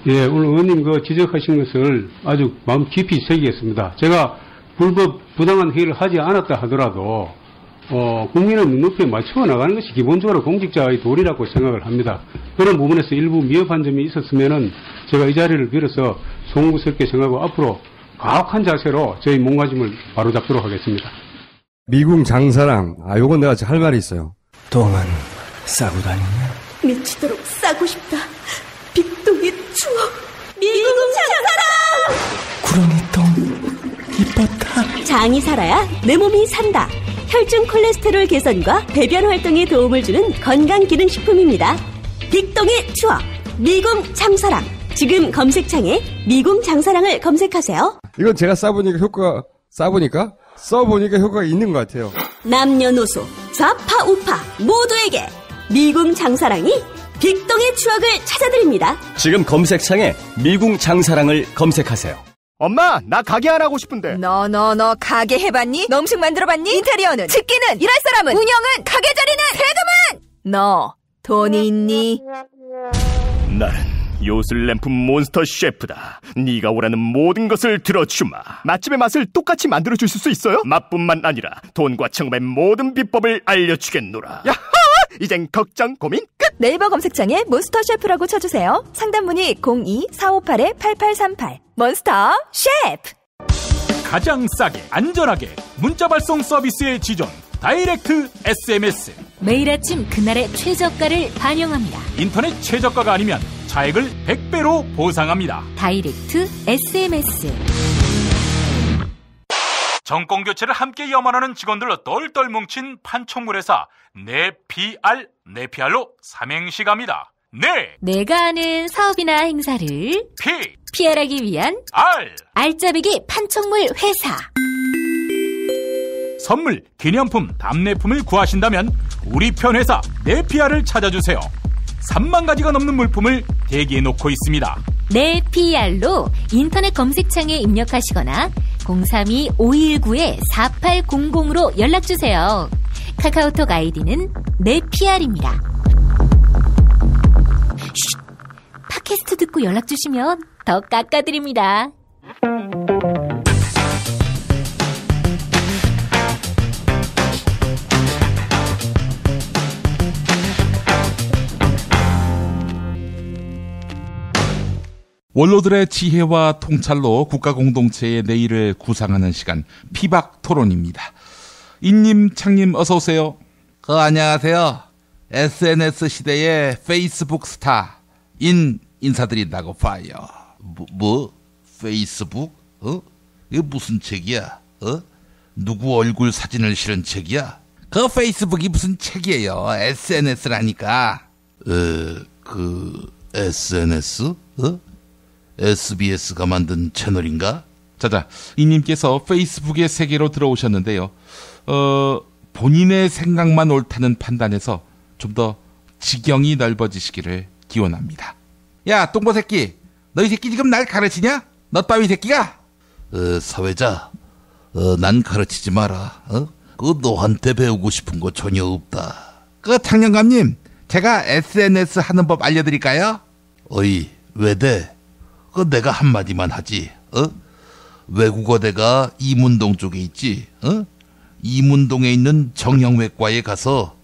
[SPEAKER 20] 예, 오늘 의원님 지적하신 것을 아주 마음 깊이 새기겠습니다. 제가 불법 부당한 회의를 하지 않았다 하더라도 국민의 눈높이에 맞춰 나가는 것이 기본적으로 공직자의 도리라고 생각을 합니다. 그런 부분에서 일부 미흡한 점이 있었으면은 제가 이 자리를 빌어서 송구스럽게 생각하고 앞으로 가혹한 자세로 저희 몸가짐을 바로잡도록 하겠습니다.
[SPEAKER 21] 미궁 장사랑, 요건 내가 할 말이 있어요.
[SPEAKER 22] 똥은 싸고 다니냐?
[SPEAKER 23] 미치도록 싸고 싶다. 빅동의 추억. 미궁 장사랑!
[SPEAKER 22] 구렁이 똥 이뻤다.
[SPEAKER 23] 장이 살아야 내 몸이 산다. 혈중 콜레스테롤 개선과 배변 활동에 도움을 주는 건강기능식품입니다. 빅동의 추억. 미궁 장사랑. 지금 검색창에 미궁 장사랑을 검색하세요.
[SPEAKER 21] 이건 제가 써보니까 효과가 있는 것 같아요.
[SPEAKER 23] 남녀노소, 좌파, 우파 모두에게 미궁 장사랑이 빅동의 추억을 찾아드립니다.
[SPEAKER 24] 지금 검색창에 미궁 장사랑을 검색하세요.
[SPEAKER 4] 엄마, 나 가게 안 하고 싶은데.
[SPEAKER 25] 너 가게 해봤니? 너 음식 만들어봤니? 인테리어는? 집기는? 일할 사람은? 운영은? 가게 자리는? 세금은? 너 돈이 있니?
[SPEAKER 26] 나는 요술램프 몬스터 셰프다. 네가 원하는 모든 것을 들어주마. 맛집의 맛을 똑같이 만들어줄 수 있어요? 맛뿐만 아니라 돈과 청음의 모든 비법을 알려주겠노라. 야하! 이젠 걱정 고민 끝!
[SPEAKER 25] 네이버 검색창에 몬스터 셰프라고 쳐주세요. 상담 문의 02-458-8838 몬스터 셰프.
[SPEAKER 6] 가장 싸게 안전하게 문자 발송 서비스의 지존 다이렉트 SMS.
[SPEAKER 7] 매일 아침 그날의 최저가를 반영합니다.
[SPEAKER 6] 인터넷 최저가가 아니면 차액을 100배로 보상합니다.
[SPEAKER 7] 다이렉트 SMS.
[SPEAKER 6] 정권교체를 함께 염원하는 직원들로 똘똘 뭉친 판촉물회사 네피알로 삼행시 갑니다.
[SPEAKER 7] 내가 아는 사업이나 행사를 PR하기 위한 알짜배기 판촉물 회사.
[SPEAKER 6] 선물, 기념품, 답례품을 구하신다면 우리 편 회사 네피알을 찾아주세요. 3만 가지가 넘는 물품을 대기해놓고 있습니다.
[SPEAKER 7] 네피알로 인터넷 검색창에 입력하시거나 032-519-4800으로 연락주세요. 카카오톡 아이디는 네피알입니다. 팟캐스트 듣고 연락주시면 더 깎아드립니다.
[SPEAKER 1] 원로들의 지혜와 통찰로 국가공동체의 내일을 구상하는 시간 피박토론입니다. 인님, 창님 어서 오세요.
[SPEAKER 27] 안녕하세요. SNS 시대의 페이스북 스타 인사드린다고 봐요. 뭐? 페이스북? 이게 무슨 책이야? 누구 얼굴 사진을 실은 책이야? 그 페이스북이 무슨 책이에요? SNS라니까. SNS? SBS가 만든 채널인가?
[SPEAKER 1] 자자, 이님께서 페이스북의 세계로 들어오셨는데요. 본인의 생각만 옳다는 판단에서 좀 더 지경이 넓어지시기를 기원합니다.
[SPEAKER 27] 야, 똥보 새끼, 너 이 새끼 지금 날 가르치냐? 너 따위 새끼가? 사회자, 난 가르치지 마라. 너한테 배우고 싶은 거 전혀 없다. 창녕감님, 제가 SNS 하는 법 알려드릴까요? 어이, 왜 돼? 내가 한마디만 하지. 외국어대가 이문동 쪽에 있지. 이문동에 있는 정형외과에 가서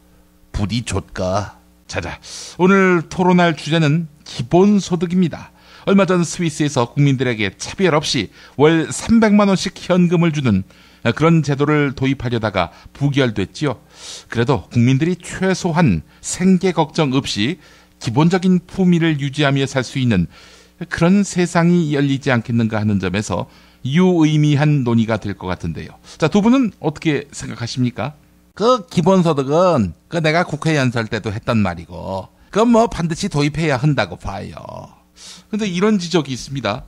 [SPEAKER 27] 부디 좆가.
[SPEAKER 1] 자자, 오늘 토론할 주제는 기본소득입니다. 얼마 전 스위스에서 국민들에게 차별 없이 월 300만 원씩 현금을 주는 그런 제도를 도입하려다가 부결됐지요. 그래도 국민들이 최소한 생계 걱정 없이 기본적인 품위를 유지하며 살 수 있는 그런 세상이 열리지 않겠는가 하는 점에서 유의미한 논의가 될 것 같은데요. 자, 두 분은 어떻게 생각하십니까?
[SPEAKER 27] 기본소득은 내가 국회 연설 때도 했던 말이고 그건 뭐 반드시 도입해야 한다고 봐요.
[SPEAKER 1] 근데 이런 지적이 있습니다.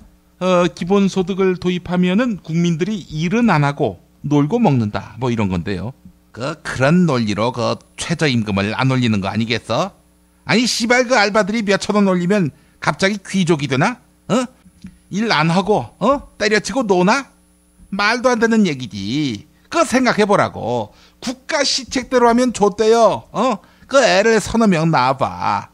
[SPEAKER 1] 기본소득을 도입하면은 국민들이 일은 안 하고 놀고 먹는다, 뭐 이런 건데요.
[SPEAKER 27] 그런 논리로 최저임금을 안 올리는 거 아니겠어? 아니 씨발 알바들이 몇천 원 올리면 갑자기 귀족이 되나?
[SPEAKER 1] 일 안 하고 때려치고 노나? 말도 안 되는 얘기지. 그거 생각해보라고. 국가 시책대로 하면 좋대요. 그 애를 서너 명 낳아봐.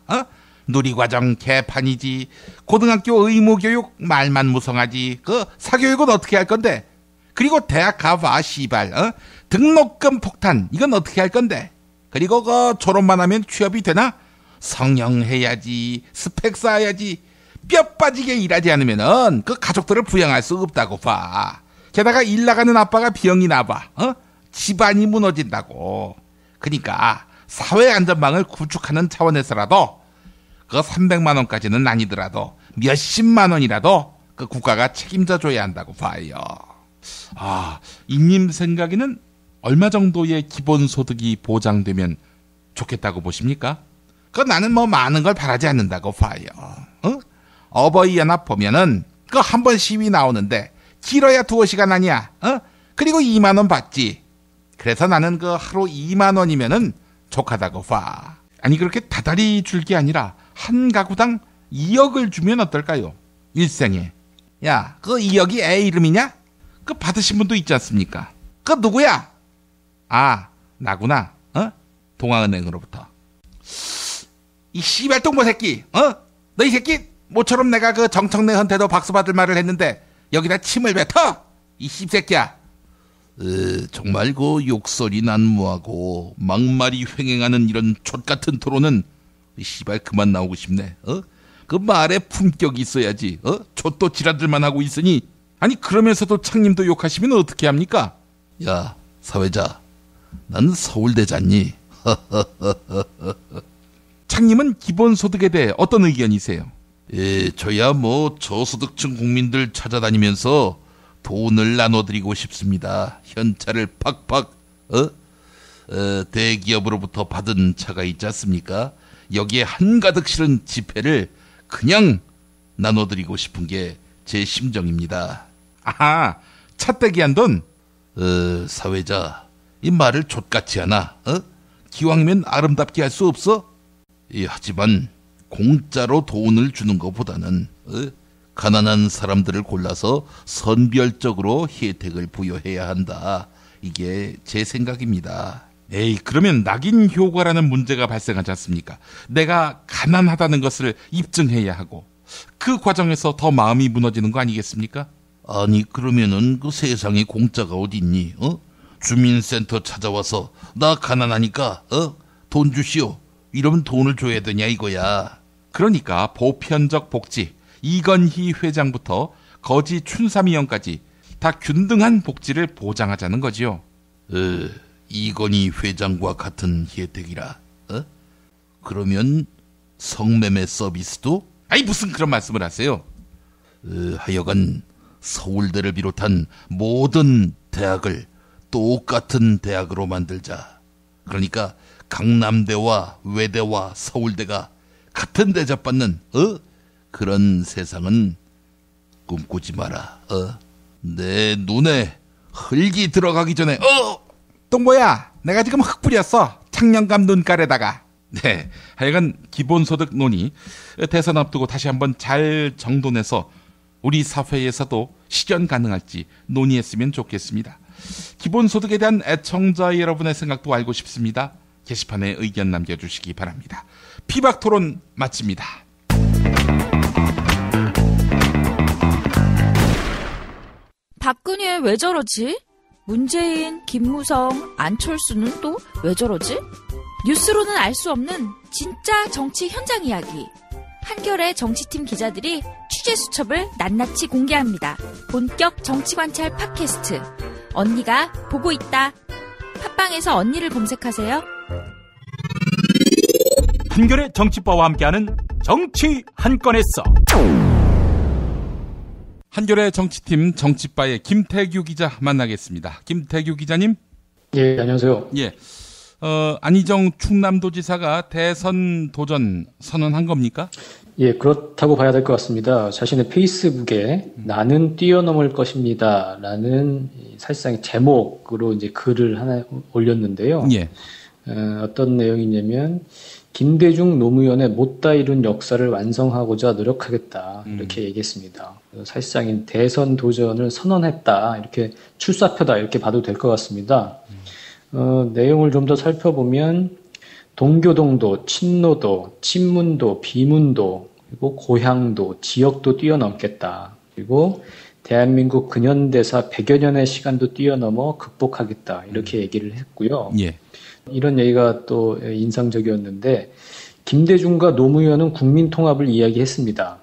[SPEAKER 1] 누리과정 개판이지. 고등학교 의무교육 말만 무성하지. 그 사교육은 어떻게 할 건데? 그리고 대학 가봐 씨발. 등록금 폭탄 이건 어떻게 할 건데? 그리고 그 졸업만 하면 취업이 되나? 성형해야지. 스펙 쌓아야지. 뼈 빠지게 일하지 않으면은 그 가족들을 부양할 수 없다고 봐. 게다가 일 나가는 아빠가 병이 나봐. 집안이 무너진다고. 그러니까 사회 안전망을 구축하는 차원에서라도 그 300만 원까지는 아니더라도 몇십만 원이라도 그 국가가 책임져 줘야 한다고 봐요. 이님 생각에는 얼마 정도의 기본소득이 보장되면 좋겠다고 보십니까? 나는 뭐 많은 걸 바라지 않는다고 봐요. 어버이연합 보면은 그 한 번 시위 나오는데 길어야 2시간 아니야. 그리고 2만 원 받지. 그래서 나는 그 하루 2만 원이면은 족하다고 봐. 아니 그렇게 다달이 줄 게 아니라 한 가구당 2억을 주면 어떨까요? 일생에. 야, 그 2억이 애 이름이냐? 그 받으신 분도 있지 않습니까? 그 누구야? 나구나. 동아은행으로부터. 이 씨발 똥보 새끼. 너 이 새끼 모처럼 내가 그 정청래한테도 박수 받을 말을 했는데 여기다 침을 뱉어? 이 씹새끼야.
[SPEAKER 27] 정말 그 욕설이 난무하고 막말이 횡행하는 이런 족같은 토론은 씨발 그만 나오고 싶네. 그 말에 품격이 있어야지. 족도 지랄들만 하고 있으니. 아니 그러면서도 창님도 욕하시면 어떻게 합니까? 야 사회자, 난 서울대잖니.
[SPEAKER 1] 창님은 기본소득에 대해 어떤 의견이세요?
[SPEAKER 27] 저야 뭐 저소득층 국민들 찾아다니면서 돈을 나눠드리고 싶습니다. 현찰을 팍팍. 대기업으로부터 받은 차가 있지 않습니까? 여기에 한가득 실은 지폐를 그냥 나눠드리고 싶은 게 제 심정입니다.
[SPEAKER 1] 차떼기 한 돈?
[SPEAKER 27] 사회자, 이 말을 족같이 하나? 기왕이면 아름답게 할 수 없어? 하지만 공짜로 돈을 주는 것보다는 가난한 사람들을 골라서 선별적으로 혜택을 부여해야 한다. 이게 제 생각입니다.
[SPEAKER 1] 그러면 낙인 효과라는 문제가 발생하지 않습니까? 내가 가난하다는 것을 입증해야 하고 그 과정에서 더 마음이 무너지는 거 아니겠습니까?
[SPEAKER 27] 아니 그러면은 그 세상에 공짜가 어딨니? 주민센터 찾아와서 나 가난하니까 돈 주시오. 이러면 돈을 줘야 되냐 이거야.
[SPEAKER 1] 그러니까 보편적 복지, 이건희 회장부터 거지 춘삼이 형까지 다 균등한 복지를 보장하자는 거지요.
[SPEAKER 27] 이건희 회장과 같은 혜택이라. 그러면 성매매 서비스도?
[SPEAKER 1] 무슨 그런 말씀을 하세요?
[SPEAKER 27] 하여간 서울대를 비롯한 모든 대학을 똑같은 대학으로 만들자. 그러니까 강남대와 외대와 서울대가 같은 대접받는 그런 세상은 꿈꾸지 마라. 내 눈에 흙이 들어가기 전에
[SPEAKER 1] 똥보야, 내가 지금 흙 뿌렸어. 창녕감 눈깔에다가. 하여간 기본소득 논의 대선 앞두고 다시 한번 잘 정돈해서 우리 사회에서도 실현 가능할지 논의했으면 좋겠습니다. 기본소득에 대한 애청자 여러분의 생각도 알고 싶습니다. 게시판에 의견 남겨주시기 바랍니다. 피박토론 마칩니다.
[SPEAKER 2] 박근혜 왜 저러지? 문재인, 김무성, 안철수는 또 왜 저러지? 뉴스로는 알 수 없는 진짜 정치 현장 이야기. 한겨레 정치팀 기자들이 취재 수첩을 낱낱이 공개합니다. 본격 정치관찰 팟캐스트. 언니가 보고 있다. 팟빵에서 언니를 검색하세요.
[SPEAKER 6] 한겨레 정치바와 함께하는 정치 한 건에 써.
[SPEAKER 1] 한겨레 정치팀 정치바의 김태규 기자 만나겠습니다. 김태규 기자님.
[SPEAKER 3] 예, 안녕하세요.
[SPEAKER 1] 예. 안희정 충남도지사가 대선 도전 선언한 겁니까?
[SPEAKER 3] 예, 그렇다고 봐야 될 것 같습니다. 자신의 페이스북에 나는 뛰어넘을 것입니다. 라는 사실상 제목으로 이제 글을 하나 올렸는데요.
[SPEAKER 1] 예.
[SPEAKER 3] 어떤 내용이냐면, 김대중 노무현의 못다 이룬 역사를 완성하고자 노력하겠다 이렇게 얘기했습니다. 사실상 대선 도전을 선언했다, 이렇게 출사표다 이렇게 봐도 될 것 같습니다. 내용을 좀 더 살펴보면 동교동도, 친노도, 친문도, 비문도, 그리고 고향도, 지역도 뛰어넘겠다. 그리고 대한민국 근현대사 100여 년의 시간도 뛰어넘어 극복하겠다. 이렇게 얘기를 했고요.
[SPEAKER 1] 예.
[SPEAKER 3] 이런 얘기가 또 인상적이었는데, 김대중과 노무현은 국민 통합을 이야기했습니다.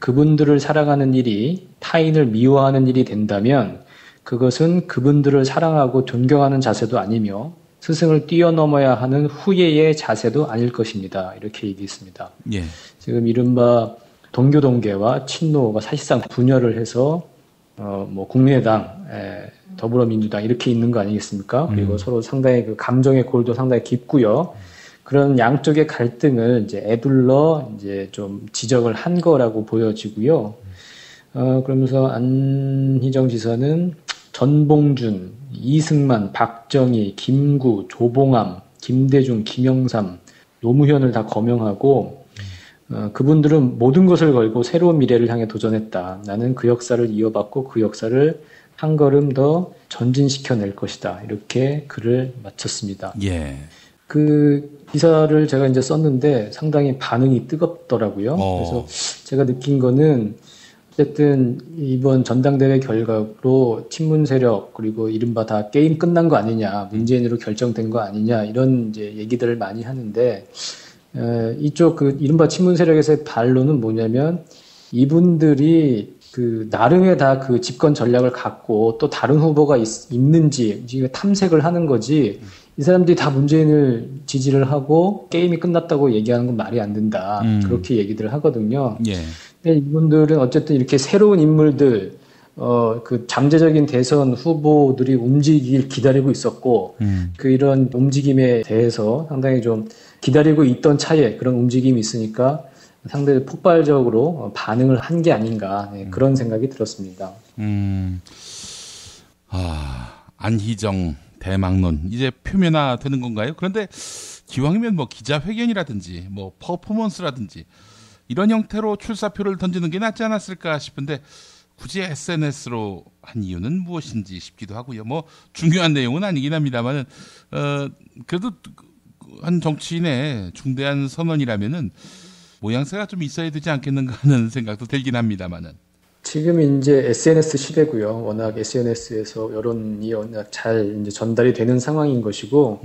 [SPEAKER 3] 그분들을 사랑하는 일이 타인을 미워하는 일이 된다면 그것은 그분들을 사랑하고 존경하는 자세도 아니며 스승을 뛰어넘어야 하는 후예의 자세도 아닐 것입니다. 이렇게 얘기했습니다.
[SPEAKER 1] 예.
[SPEAKER 3] 지금 이른바 동교동계와 친노가 사실상 분열을 해서 국민의당, 더불어민주당 이렇게 있는 거 아니겠습니까? 그리고 서로 상당히 그 감정의 골도 상당히 깊고요. 그런 양쪽의 갈등을 이제 애둘러 이제 좀 지적을 한 거라고 보여지고요. 그러면서 안희정 지사는 전봉준, 이승만, 박정희, 김구, 조봉암, 김대중, 김영삼, 노무현을 다 거명하고 그분들은 모든 것을 걸고 새로운 미래를 향해 도전했다. 나는 그 역사를 이어받고 그 역사를 한 걸음 더 전진시켜낼 것이다. 이렇게 글을 마쳤습니다.
[SPEAKER 1] 예.
[SPEAKER 3] 그 기사를 제가 이제 썼는데 상당히 반응이 뜨겁더라고요. 그래서 제가 느낀 거는 어쨌든 이번 전당대회 결과로 친문 세력 그리고 이른바 다 게임 끝난 거 아니냐, 문재인으로 결정된 거 아니냐 이런 이제 얘기들을 많이 하는데 이쪽 그 이른바 친문 세력에서의 반론은 뭐냐면 이분들이 그 나름의 다 그 집권 전략을 갖고 또 다른 후보가 있는지 탐색을 하는 거지. 이 사람들이 다 문재인을 지지를 하고 게임이 끝났다고 얘기하는 건 말이 안 된다. 그렇게 얘기들 하거든요.
[SPEAKER 1] 예.
[SPEAKER 3] 근데 이분들은 어쨌든 이렇게 새로운 인물들, 그 잠재적인 대선 후보들이 움직이길 기다리고 있었고, 그 이런 움직임에 대해서 상당히 좀 기다리고 있던 차에 그런 움직임이 있으니까 상당히 폭발적으로 반응을 한 게 아닌가, 그런 생각이 들었습니다.
[SPEAKER 1] 안희정 대망론 이제 표면화되는 건가요? 그런데 기왕이면 뭐 기자회견이라든지 뭐 퍼포먼스라든지 이런 형태로 출사표를 던지는 게 낫지 않았을까 싶은데 굳이 SNS로 한 이유는 무엇인지 싶기도 하고요. 뭐 중요한 내용은 아니긴 합니다만은 그래도 한 정치인의 중대한 선언이라면은 모양새가 좀 있어야 되지 않겠는가 하는 생각도 들긴 합니다만은.
[SPEAKER 3] 지금 이제 SNS 시대고요. 워낙 SNS에서 여론이 워낙 잘 이제 전달이 되는 상황인 것이고,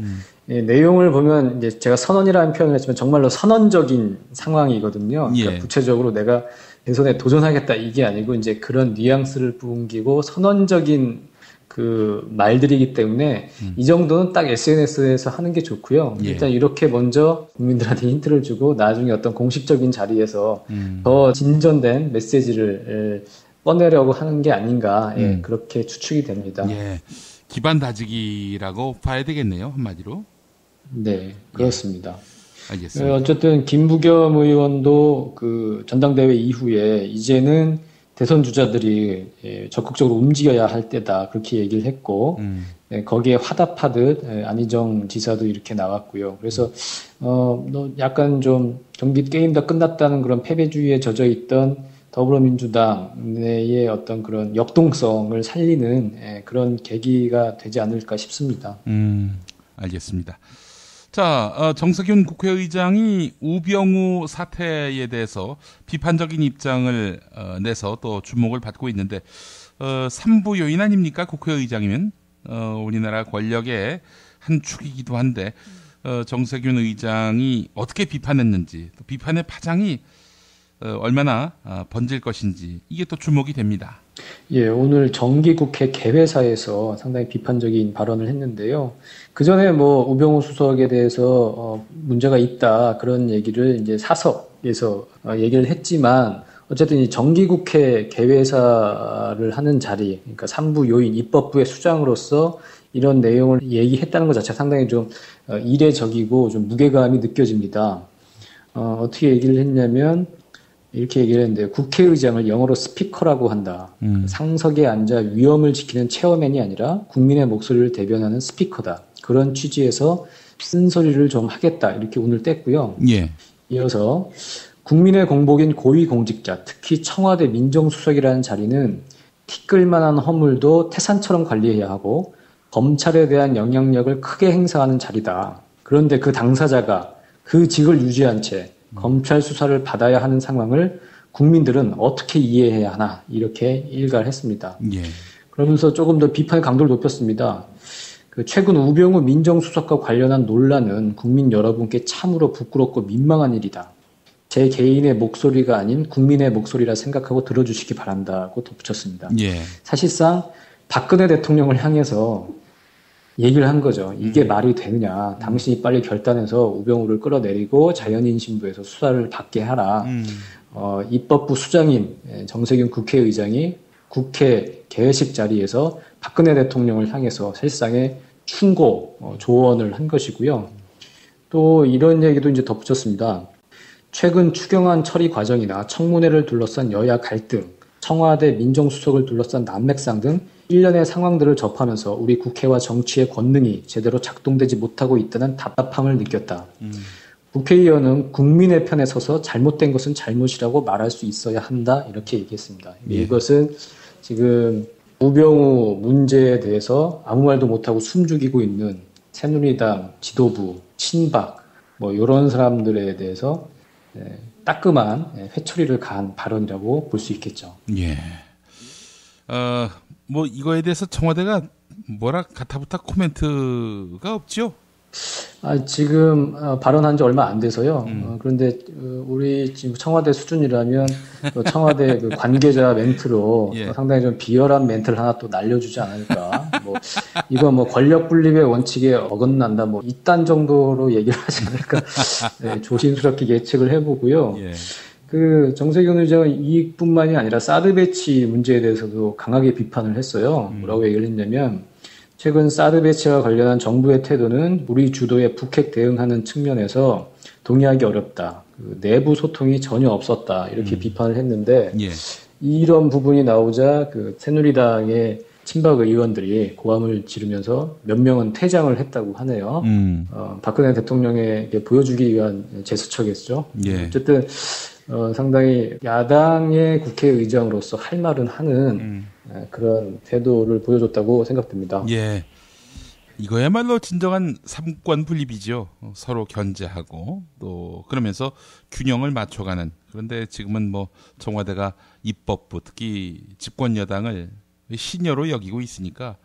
[SPEAKER 3] 내용을 보면 이제 제가 선언이라는 표현을 했지만 정말로 선언적인 상황이거든요. 그러니까 구체적으로 내가 대선에 도전하겠다 이게 아니고 이제 그런 뉘앙스를 풍기고 선언적인 그 말들이기 때문에 이 정도는 딱 SNS에서 하는 게 좋고요. 일단 이렇게 먼저 국민들한테 힌트를 주고 나중에 어떤 공식적인 자리에서 더 진전된 메시지를 꺼내려고 하는 게 아닌가, 그렇게 추측이 됩니다.
[SPEAKER 1] 예. 기반 다지기라고 봐야 되겠네요, 한마디로.
[SPEAKER 3] 네, 그렇습니다.
[SPEAKER 1] 알겠습니다.
[SPEAKER 3] 어쨌든 김부겸 의원도 그 전당대회 이후에 이제는 대선 주자들이 적극적으로 움직여야 할 때다 그렇게 얘기를 했고 거기에 화답하듯 안희정 지사도 이렇게 나왔고요. 그래서 약간 좀 경기 게임 다 끝났다는 그런 패배주의에 젖어 있던 더불어민주당 내의 어떤 그런 역동성을 살리는 그런 계기가 되지 않을까 싶습니다.
[SPEAKER 1] 알겠습니다. 자, 정세균 국회의장이 우병우 사태에 대해서 비판적인 입장을 내서 또 주목을 받고 있는데 3부 요인 아닙니까? 국회의장이면 우리나라 권력의 한 축이기도 한데 정세균 의장이 어떻게 비판했는지 또 비판의 파장이 얼마나 번질 것인지 이게 또 주목이 됩니다.
[SPEAKER 3] 예, 오늘 정기국회 개회사에서 상당히 비판적인 발언을 했는데요. 그 전에 뭐 우병우 수석에 대해서 문제가 있다 그런 얘기를 이제 사석에서 얘기를 했지만 어쨌든 이 정기국회 개회사를 하는 자리, 그러니까 3부 요인 입법부의 수장으로서 이런 내용을 얘기했다는 것 자체가 상당히 좀 이례적이고 좀 무게감이 느껴집니다. 어떻게 얘기를 했냐면 이렇게 얘기를 했는데요. 국회의장을 영어로 스피커라고 한다. 상석에 앉아 위엄을 지키는 체어맨이 아니라 국민의 목소리를 대변하는 스피커다. 그런 취지에서 쓴소리를 좀 하겠다 이렇게 운을 뗐고요.
[SPEAKER 1] 예.
[SPEAKER 3] 이어서 국민의 공복인 고위공직자, 특히 청와대 민정수석이라는 자리는 티끌만한 허물도 태산처럼 관리해야 하고 검찰에 대한 영향력을 크게 행사하는 자리다. 그런데 그 당사자가 그 직을 유지한 채 검찰 수사를 받아야 하는 상황을 국민들은 어떻게 이해해야 하나 이렇게 일갈했습니다.
[SPEAKER 1] 예.
[SPEAKER 3] 그러면서 조금 더 비판의 강도를 높였습니다. 최근 우병우 민정수석과 관련한 논란은 국민 여러분께 참으로 부끄럽고 민망한 일이다. 제 개인의 목소리가 아닌 국민의 목소리라 생각하고 들어주시기 바란다고 덧붙였습니다.
[SPEAKER 1] 예.
[SPEAKER 3] 사실상 박근혜 대통령을 향해서 얘기를 한 거죠. 이게 말이 되느냐. 당신이 빨리 결단해서 우병우를 끌어내리고 자연인 신부에서 수사를 받게 하라. 입법부 수장인 정세균 국회의장이 국회 개회식 자리에서 박근혜 대통령을 향해서 사실상의 충고, 조언을 한 것이고요. 또 이런 얘기도 이제 덧붙였습니다. 최근 추경안 처리 과정이나 청문회를 둘러싼 여야 갈등, 청와대 민정수석을 둘러싼 난맥상 등 일련의 상황들을 접하면서 우리 국회와 정치의 권능이 제대로 작동되지 못하고 있다는 답답함을 느꼈다. 국회의원은 국민의 편에 서서 잘못된 것은 잘못이라고 말할 수 있어야 한다. 이렇게 얘기했습니다.
[SPEAKER 1] 예.
[SPEAKER 3] 이것은 지금 우병우 문제에 대해서 아무 말도 못하고 숨죽이고 있는 새누리당 지도부, 친박 뭐 이런 사람들에 대해서 따끔한 회초리를 가한 발언이라고 볼 수 있겠죠.
[SPEAKER 1] 예. 뭐 이거에 대해서 청와대가 뭐라 가타부타 코멘트가 없죠?
[SPEAKER 3] 지금 발언한 지 얼마 안 돼서요. 그런데 우리 지금 청와대 수준이라면 청와대 그 관계자 멘트로
[SPEAKER 1] 예.
[SPEAKER 3] 상당히 좀 비열한 멘트를 하나 또 날려주지 않을까. 이거 권력 분립의 원칙에 어긋난다. 이딴 정도로 얘기를 하지 않을까. 네, 조심스럽게 예측을 해보고요.
[SPEAKER 1] 예.
[SPEAKER 3] 정세균 의장은 이뿐만이 아니라 사드 배치 문제에 대해서도 강하게 비판을 했어요. 뭐라고 얘기를 했냐면 최근 사드 배치와 관련한 정부의 태도는 우리 주도에 북핵 대응하는 측면에서 동의하기 어렵다. 내부 소통이 전혀 없었다. 이렇게 비판을 했는데
[SPEAKER 1] 예.
[SPEAKER 3] 이런 부분이 나오자 새누리당의 친박 의원들이 고함을 지르면서 몇 명은 퇴장을 했다고 하네요. 박근혜 대통령에게 보여주기 위한 제스처겠죠.
[SPEAKER 1] 예.
[SPEAKER 3] 어쨌든 상당히 야당의 국회의장으로서 할 말은 하는 그런 태도를 보여줬다고 생각됩니다.
[SPEAKER 1] 예. 이거야말로 진정한 삼권 분립이죠. 서로 견제하고 또 그러면서 균형을 맞춰가는. 그런데 지금은 청와대가 입법부 특히 집권 여당을 신여로 여기고 있으니까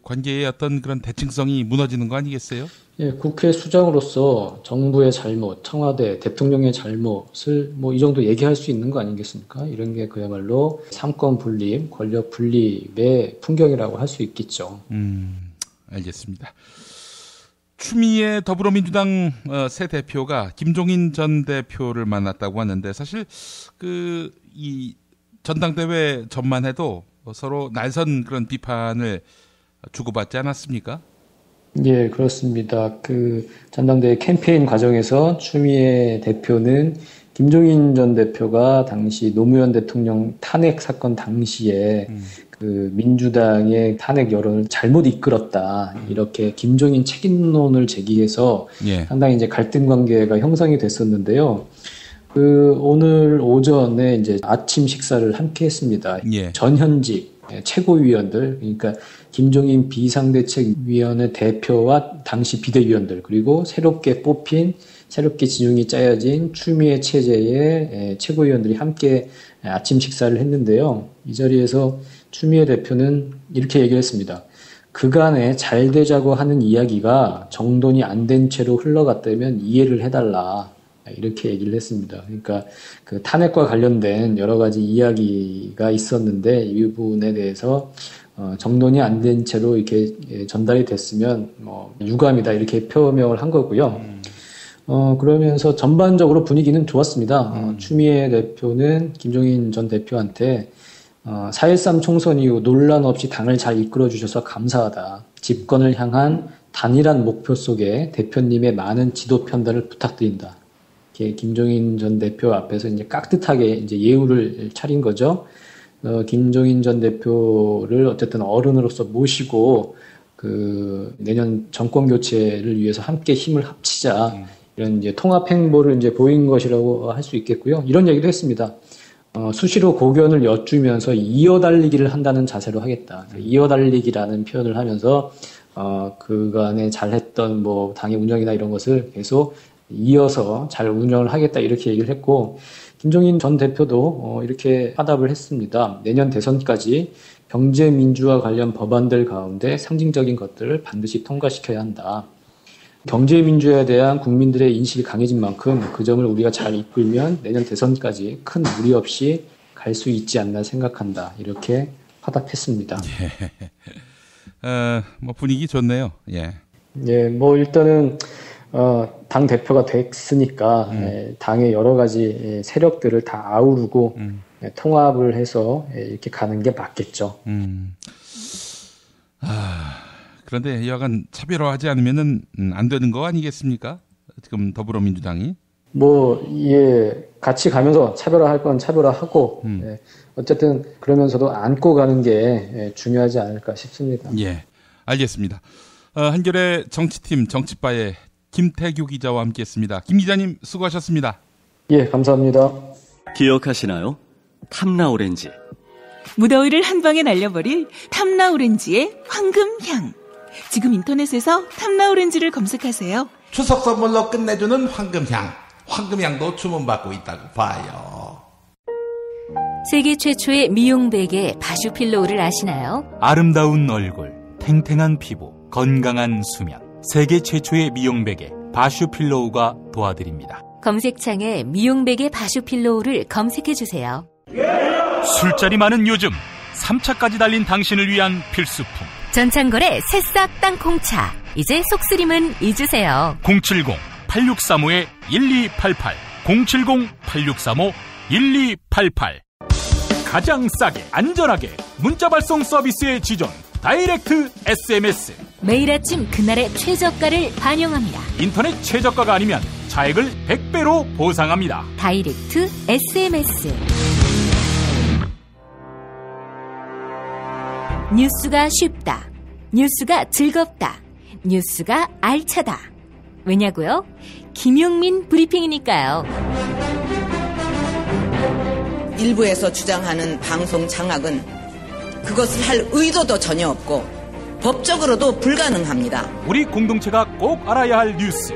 [SPEAKER 1] 관계의 어떤 그런 대칭성이 무너지는 거 아니겠어요?
[SPEAKER 3] 예, 국회 수장으로서 정부의 잘못, 청와대, 대통령의 잘못을 이 정도 얘기할 수 있는 거 아니겠습니까? 이런 게 그야말로 삼권 분립, 권력 분립의 풍경이라고 할 수 있겠죠.
[SPEAKER 1] 알겠습니다. 추미애 더불어민주당 새 대표가 김종인 전 대표를 만났다고 하는데 사실 이 전당대회 전만 해도 서로 날선 그런 비판을 주고받지 않았습니까?
[SPEAKER 3] 예, 그렇습니다. 전당대회 캠페인 과정에서 추미애 대표는 김종인 전 대표가 당시 노무현 대통령 탄핵 사건 당시에 민주당의 탄핵 여론을 잘못 이끌었다. 이렇게 김종인 책임론을 제기해서
[SPEAKER 1] 예.
[SPEAKER 3] 상당히 이제 갈등 관계가 형성이 됐었는데요. 오늘 오전에 이제 아침 식사를 함께 했습니다.
[SPEAKER 1] 예.
[SPEAKER 3] 전현직 최고위원들, 그러니까 김종인 비상대책위원회 대표와 당시 비대위원들, 그리고 새롭게 진영이 짜여진 추미애 체제의 최고위원들이 함께 아침 식사를 했는데요. 이 자리에서 추미애 대표는 이렇게 얘기를 했습니다. 그간에 잘 되자고 하는 이야기가 정돈이 안 된 채로 흘러갔다면 이해를 해달라. 이렇게 얘기를 했습니다. 그러니까 탄핵과 관련된 여러 가지 이야기가 있었는데 이 부분에 대해서 정돈이 안 된 채로 이렇게 전달이 됐으면 유감이다 이렇게 표명을 한 거고요. 그러면서 전반적으로 분위기는 좋았습니다. 추미애 대표는 김종인 전 대표한테 4.13 총선 이후 논란 없이 당을 잘 이끌어 주셔서 감사하다. 집권을 향한 단일한 목표 속에 대표님의 많은 지도 편달을 부탁드린다. 이렇게 김종인 전 대표 앞에서 이제 깍듯하게 이제 예우를 차린 거죠. 김종인 전 대표를 어쨌든 어른으로서 모시고 그 내년 정권 교체를 위해서 함께 힘을 합치자 이런 이제 통합 행보를 이제 보인 것이라고 할 수 있겠고요. 이런 얘기도 했습니다. 수시로 고견을 여쭈면서 이어달리기를 한다는 자세로 하겠다. 이어달리기라는 표현을 하면서 그간에 잘했던 뭐 당의 운영이나 이런 것을 계속 이어서 잘 운영을 하겠다 이렇게 얘기를 했고, 김종인 전 대표도 이렇게 화답을 했습니다. 내년 대선까지 경제 민주화 관련 법안들 가운데 상징적인 것들을 반드시 통과시켜야 한다. 경제 민주화에 대한 국민들의 인식이 강해진 만큼 그 점을 우리가 잘 이끌면 내년 대선까지 큰 무리 없이 갈 수 있지 않나 생각한다. 이렇게 화답했습니다.
[SPEAKER 1] 예. 뭐 분위기 좋네요. 예.
[SPEAKER 3] 예, 뭐 일단은 당 대표가 됐으니까 당의 여러 가지 세력들을 다 아우르고 통합을 해서 이렇게 가는 게 맞겠죠.
[SPEAKER 1] 그런데 여하간 차별화하지 않으면은 안 되는 거 아니겠습니까? 지금 더불어민주당이.
[SPEAKER 3] 뭐, 예, 같이 가면서 차별화할 건 차별화하고, 예, 어쨌든 그러면서도 안고 가는 게 중요하지 않을까 싶습니다.
[SPEAKER 1] 예, 알겠습니다. 한겨레 정치팀 정치바의 김태규 기자와 함께했습니다. 김 기자님 수고하셨습니다.
[SPEAKER 3] 예, 감사합니다.
[SPEAKER 5] 기억하시나요? 탐라오렌지.
[SPEAKER 8] 무더위를 한 방에 날려버릴 탐라오렌지의 황금향. 지금 인터넷에서 탐라오렌지를 검색하세요.
[SPEAKER 27] 추석 선물로 끝내주는 황금향. 황금향도 주문받고 있다고 봐요.
[SPEAKER 7] 세계 최초의 미용 베개 바슈필로우를 아시나요?
[SPEAKER 6] 아름다운 얼굴, 탱탱한 피부, 건강한 수면. 세계 최초의 미용 베개 바슈필로우가 도와드립니다.
[SPEAKER 7] 검색창에 미용 베개 바슈필로우를 검색해주세요.
[SPEAKER 6] 술자리 많은 요즘 3차까지 달린 당신을 위한 필수품.
[SPEAKER 7] 전창걸의 새싹 땅콩차. 이제 속쓰림은 잊으세요.
[SPEAKER 6] 070-8635-1288 070-8635-1288 가장 싸게 안전하게 문자 발송 서비스의 지존 다이렉트 SMS.
[SPEAKER 7] 매일 아침 그날의 최저가를 반영합니다.
[SPEAKER 6] 인터넷 최저가가 아니면 차액을 100배로 보상합니다.
[SPEAKER 7] 다이렉트 SMS. 뉴스가 쉽다. 뉴스가 즐겁다. 뉴스가 알차다. 왜냐고요? 김용민 브리핑이니까요.
[SPEAKER 10] 일부에서 주장하는 방송 장악은 그것을 할 의도도 전혀 없고 법적으로도 불가능합니다.
[SPEAKER 6] 우리 공동체가 꼭 알아야 할 뉴스.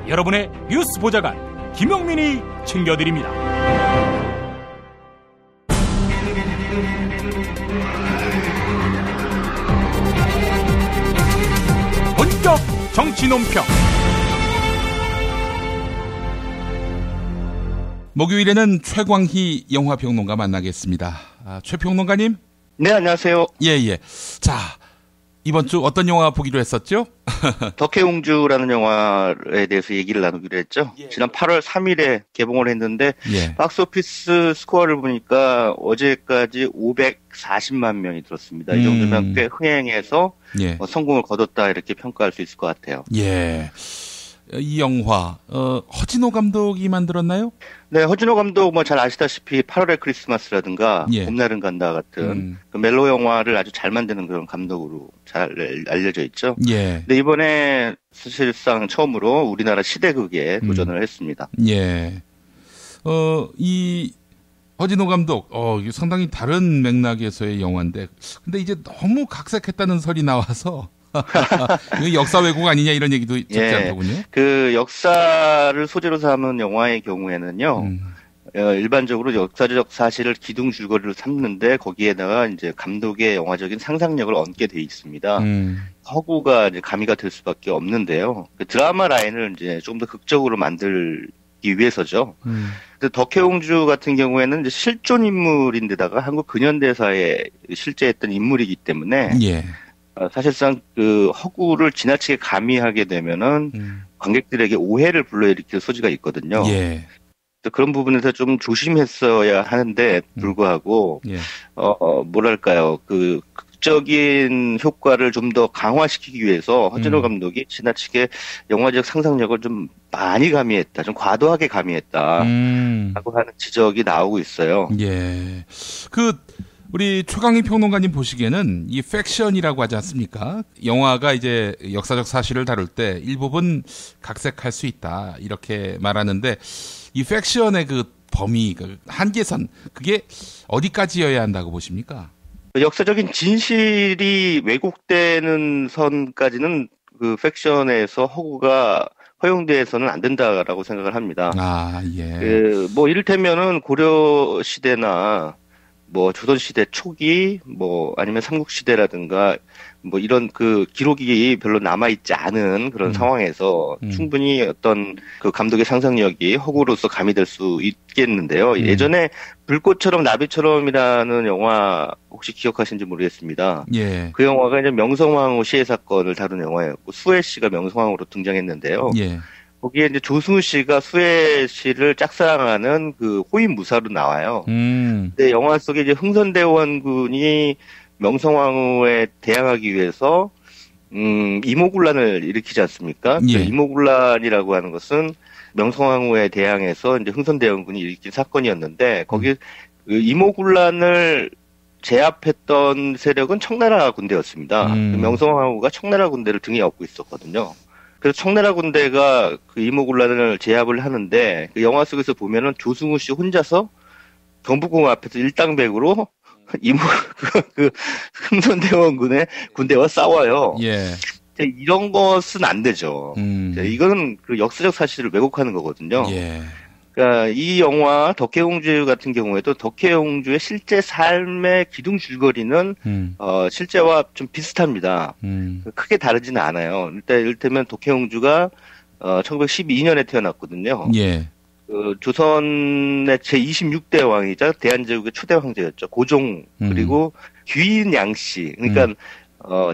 [SPEAKER 6] 여러분의 뉴스 보좌관 김용민이 챙겨드립니다. 본격 정치 논평.
[SPEAKER 1] 목요일에는 최광희 영화평론가 만나겠습니다. 최 평론가님.
[SPEAKER 11] 네, 안녕하세요.
[SPEAKER 1] 예. 자, 이번 주 어떤 영화 보기로 했었죠?
[SPEAKER 11] 덕혜옹주라는 영화에 대해서 얘기를 나누기로 했죠. 지난 8월 3일에 개봉을 했는데 박스오피스 스코어를 보니까 어제까지 540만 명이 들었습니다. 이 정도면 꽤 흥행해서 성공을 거뒀다 이렇게 평가할 수 있을 것 같아요.
[SPEAKER 1] 예. 이 영화 허진호 감독이 만들었나요?
[SPEAKER 11] 네, 허진호 감독 뭐 잘 아시다시피 8월의 크리스마스라든가 봄날은 간다 같은 그 멜로 영화를 아주 잘 만드는 그런 감독으로 잘 알려져 있죠. 예. 근데 이번에 사실상 처음으로 우리나라 시대극에 도전을 했습니다.
[SPEAKER 1] 예. 이 허진호 감독 이게 상당히 다른 맥락에서의 영화인데 근데 이제 너무 각색했다는 설이 나와서 이거 역사 왜곡 아니냐 이런 얘기도 적지 않더군요.
[SPEAKER 11] 그 역사를 소재로 삼은 영화의 경우에는요, 일반적으로 역사적 사실을 기둥 줄거리로 삼는데 거기에다가 이제 감독의 영화적인 상상력을 얹게 돼 있습니다. 허구가 이제 가미가 될 수밖에 없는데요. 그 드라마 라인을 이제 좀 더 극적으로 만들기 위해서죠. 근데 덕혜옹주 같은 경우에는 이제 실존 인물인데다가 한국 근현대사에 실제했던 인물이기 때문에. 사실상 그 허구를 지나치게 가미하게 되면은 관객들에게 오해를 불러일으킬 소지가 있거든요. 그런 부분에서 좀 조심했어야 하는데 불구하고 뭐랄까요, 그 극적인 효과를 좀 더 강화시키기 위해서 허진호 감독이 지나치게 영화적 상상력을 좀 많이 가미했다, 좀 과도하게 가미했다라고 하는 지적이 나오고 있어요.
[SPEAKER 1] 예. 우리 최강희 평론가님 보시기에는 이 팩션이라고 하지 않습니까? 영화가 이제 역사적 사실을 다룰 때 일부분 각색할 수 있다 이렇게 말하는데 이 팩션의 그 범위, 그 한계선 그게 어디까지여야 한다고 보십니까?
[SPEAKER 11] 역사적인 진실이 왜곡되는 선까지는 그 팩션에서 허구가 허용돼서는 안 된다라고 생각을 합니다.
[SPEAKER 1] 아, 예.
[SPEAKER 11] 뭐 이를테면은 고려 시대나 뭐 조선 시대 초기 뭐 아니면 삼국 시대라든가 뭐 이런 그 기록이 별로 남아 있지 않은 그런 상황에서 충분히 어떤 그 감독의 상상력이 허구로서 가미될 수 있겠는데요. 예전에 불꽃처럼 나비처럼이라는 영화 혹시 기억하시는지 모르겠습니다.
[SPEAKER 1] 예.
[SPEAKER 11] 그 영화가 이제 명성황후 시해 사건을 다룬 영화였고 수혜 씨가 명성황후로 등장했는데요.
[SPEAKER 1] 예.
[SPEAKER 11] 거기에 이제 조승우 씨가 수혜 씨를 짝사랑하는 그 호인 무사로 나와요. 근데 영화 속에 이제 흥선대원군이 명성황후에 대항하기 위해서 이모군란을 일으키지 않습니까?
[SPEAKER 1] 예.
[SPEAKER 11] 그 이모군란이라고 하는 것은 명성황후에 대항해서 이제 흥선대원군이 일으킨 사건이었는데 거기 그 이모군란을 제압했던 세력은 청나라 군대였습니다. 그 명성황후가 청나라 군대를 등에 업고 있었거든요. 그래서 청나라 군대가 그 이모군란을 제압을 하는데 그 영화 속에서 보면은 조승우 씨 혼자서 경복궁 앞에서 일당백으로 그 흥선대원군의 군대와 싸워요.
[SPEAKER 1] 예.
[SPEAKER 11] 이런 것은 안 되죠. 이거는 그 역사적 사실을 왜곡하는 거거든요.
[SPEAKER 1] 예.
[SPEAKER 11] 그러니까 이 영화 덕혜옹주 같은 경우에도 덕혜옹주의 실제 삶의 기둥줄거리는 실제와 좀 비슷합니다. 크게 다르지는 않아요. 일단 이를테면 덕혜옹주가 1912년에 태어났거든요.
[SPEAKER 1] 예.
[SPEAKER 11] 그 조선의 제26대 왕이자 대한제국의 초대 황제였죠. 고종 그리고 귀인 양씨. 그러니까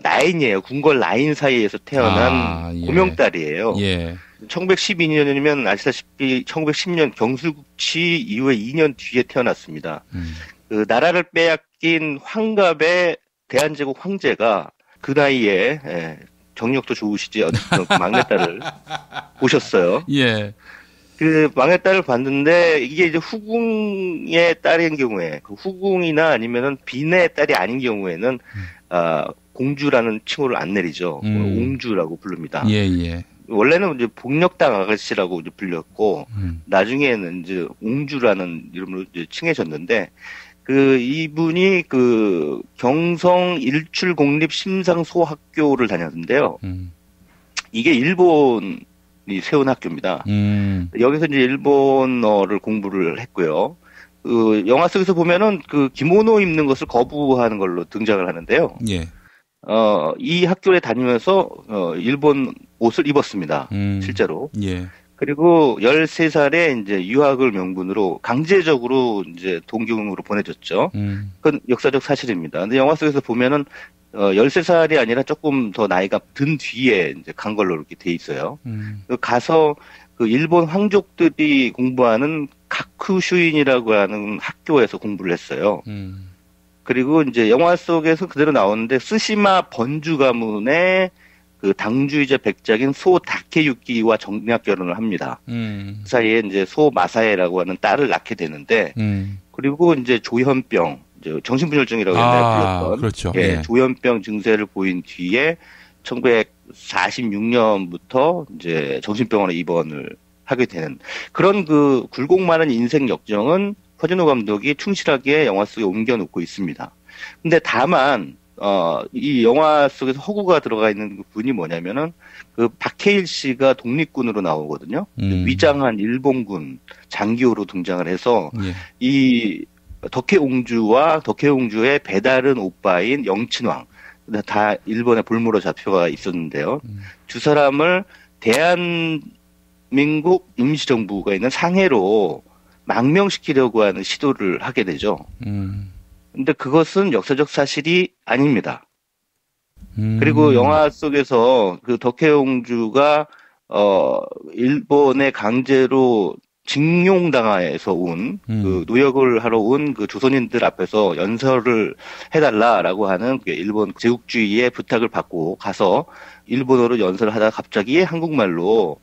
[SPEAKER 11] 라인이에요. 궁궐 라인 사이에서 태어난
[SPEAKER 1] 예.
[SPEAKER 11] 고명딸이에요.
[SPEAKER 1] 예.
[SPEAKER 11] 1912년이면 아시다시피 1910년 경술국치 이후에 2년 뒤에 태어났습니다. 그 나라를 빼앗긴 황갑의 대한제국 황제가 그 나이에 정력도 좋으시지 어쨌든 막내딸을 보셨어요.
[SPEAKER 1] 예.
[SPEAKER 11] 그 막내딸을 봤는데 이게 이제 후궁의 딸인 경우에 그 후궁이나 아니면은 빈의 딸이 아닌 경우에는 공주라는 칭호를 안 내리죠. 옹주라고 부릅니다.
[SPEAKER 1] 예, 예.
[SPEAKER 11] 원래는 이제 복력당 아가씨라고 이제 불렸고 나중에는 이제 옹주라는 이름으로 이제 칭해졌는데 그 이분이 그 경성 일출공립심상소학교를 다녔는데요. 이게 일본이 세운 학교입니다. 여기서 이제 일본어를 공부를 했고요. 그 영화 속에서 보면은 그 기모노 입는 것을 거부하는 걸로 등장을 하는데요.
[SPEAKER 1] 예.
[SPEAKER 11] 이 학교에 다니면서 일본 옷을 입었습니다. 실제로.
[SPEAKER 1] 예.
[SPEAKER 11] 그리고 13살에 이제 유학을 명분으로 강제적으로 이제 동경으로 보내졌죠. 그건 역사적 사실입니다. 근데 영화 속에서 보면은 13살이 아니라 조금 더 나이가 든 뒤에 이제 간 걸로 이렇게 돼 있어요. 가서 그 일본 황족들이 공부하는 가쿠슈인이라고 하는 학교에서 공부를 했어요. 그리고 이제 영화 속에서 그대로 나오는데 스시마 번주 가문의 그 당주이자 백작인 소 다케유키와 정략 결혼을 합니다. 그 사이에 이제 소 마사에라고 하는 딸을 낳게 되는데, 그리고 이제 조현병, 이제 정신분열증이라고 옛날에 불렸던,
[SPEAKER 1] 그렇죠.
[SPEAKER 11] 예,
[SPEAKER 1] 예.
[SPEAKER 11] 조현병 증세를 보인 뒤에 1946년부터 이제 정신병원에 입원을 하게 되는 그런 그 굴곡 많은 인생 역정은 허준호 감독이 충실하게 영화 속에 옮겨놓고 있습니다. 근데 다만 이 영화 속에서 허구가 들어가 있는 그 분이 뭐냐면은 그 박해일 씨가 독립군으로 나오거든요. 위장한 일본군 장교로 등장을 해서
[SPEAKER 1] 예.
[SPEAKER 11] 이 덕혜옹주와 덕혜옹주의 배다른 오빠인 영친왕 다 일본에 볼모로 잡혀가 있었는데요. 두 사람을 대한민국 임시정부가 있는 상해로 망명시키려고 하는 시도를 하게 되죠. 근데 그것은 역사적 사실이 아닙니다. 그리고 영화 속에서 그 덕혜옹주가 일본에 강제로 징용당해서 온 그 노역을 하러 온 그 조선인들 앞에서 연설을 해달라라고 하는 그 일본 제국주의의 부탁을 받고 가서 일본어로 연설을 하다가 갑자기 한국말로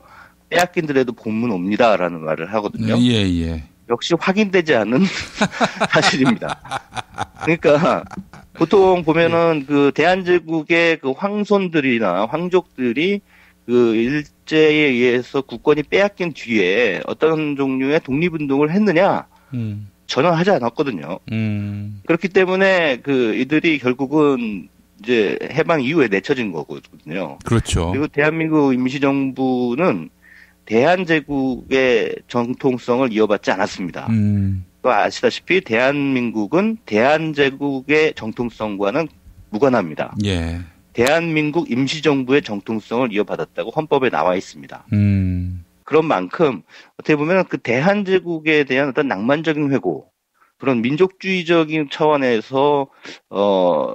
[SPEAKER 11] 빼앗긴들에도 본문 옵니다라는 말을 하거든요.
[SPEAKER 1] 예, 예.
[SPEAKER 11] 역시 확인되지 않은 사실입니다. 그러니까 보통 보면은 그 대한제국의 그 황손들이나 황족들이 그 일제에 의해서 국권이 빼앗긴 뒤에 어떤 종류의 독립운동을 했느냐? 전혀 하지 않았거든요. 그렇기 때문에 그 이들이 결국은 이제 해방 이후에 내쳐진 거거든요.
[SPEAKER 1] 그렇죠.
[SPEAKER 11] 그리고 대한민국 임시정부는 대한제국의 정통성을 이어받지 않았습니다. 또 아시다시피 대한민국은 대한제국의 정통성과는 무관합니다.
[SPEAKER 1] 예.
[SPEAKER 11] 대한민국 임시정부의 정통성을 이어받았다고 헌법에 나와 있습니다. 그런 만큼 어떻게 보면 그 대한제국에 대한 어떤 낭만적인 회고, 그런 민족주의적인 차원에서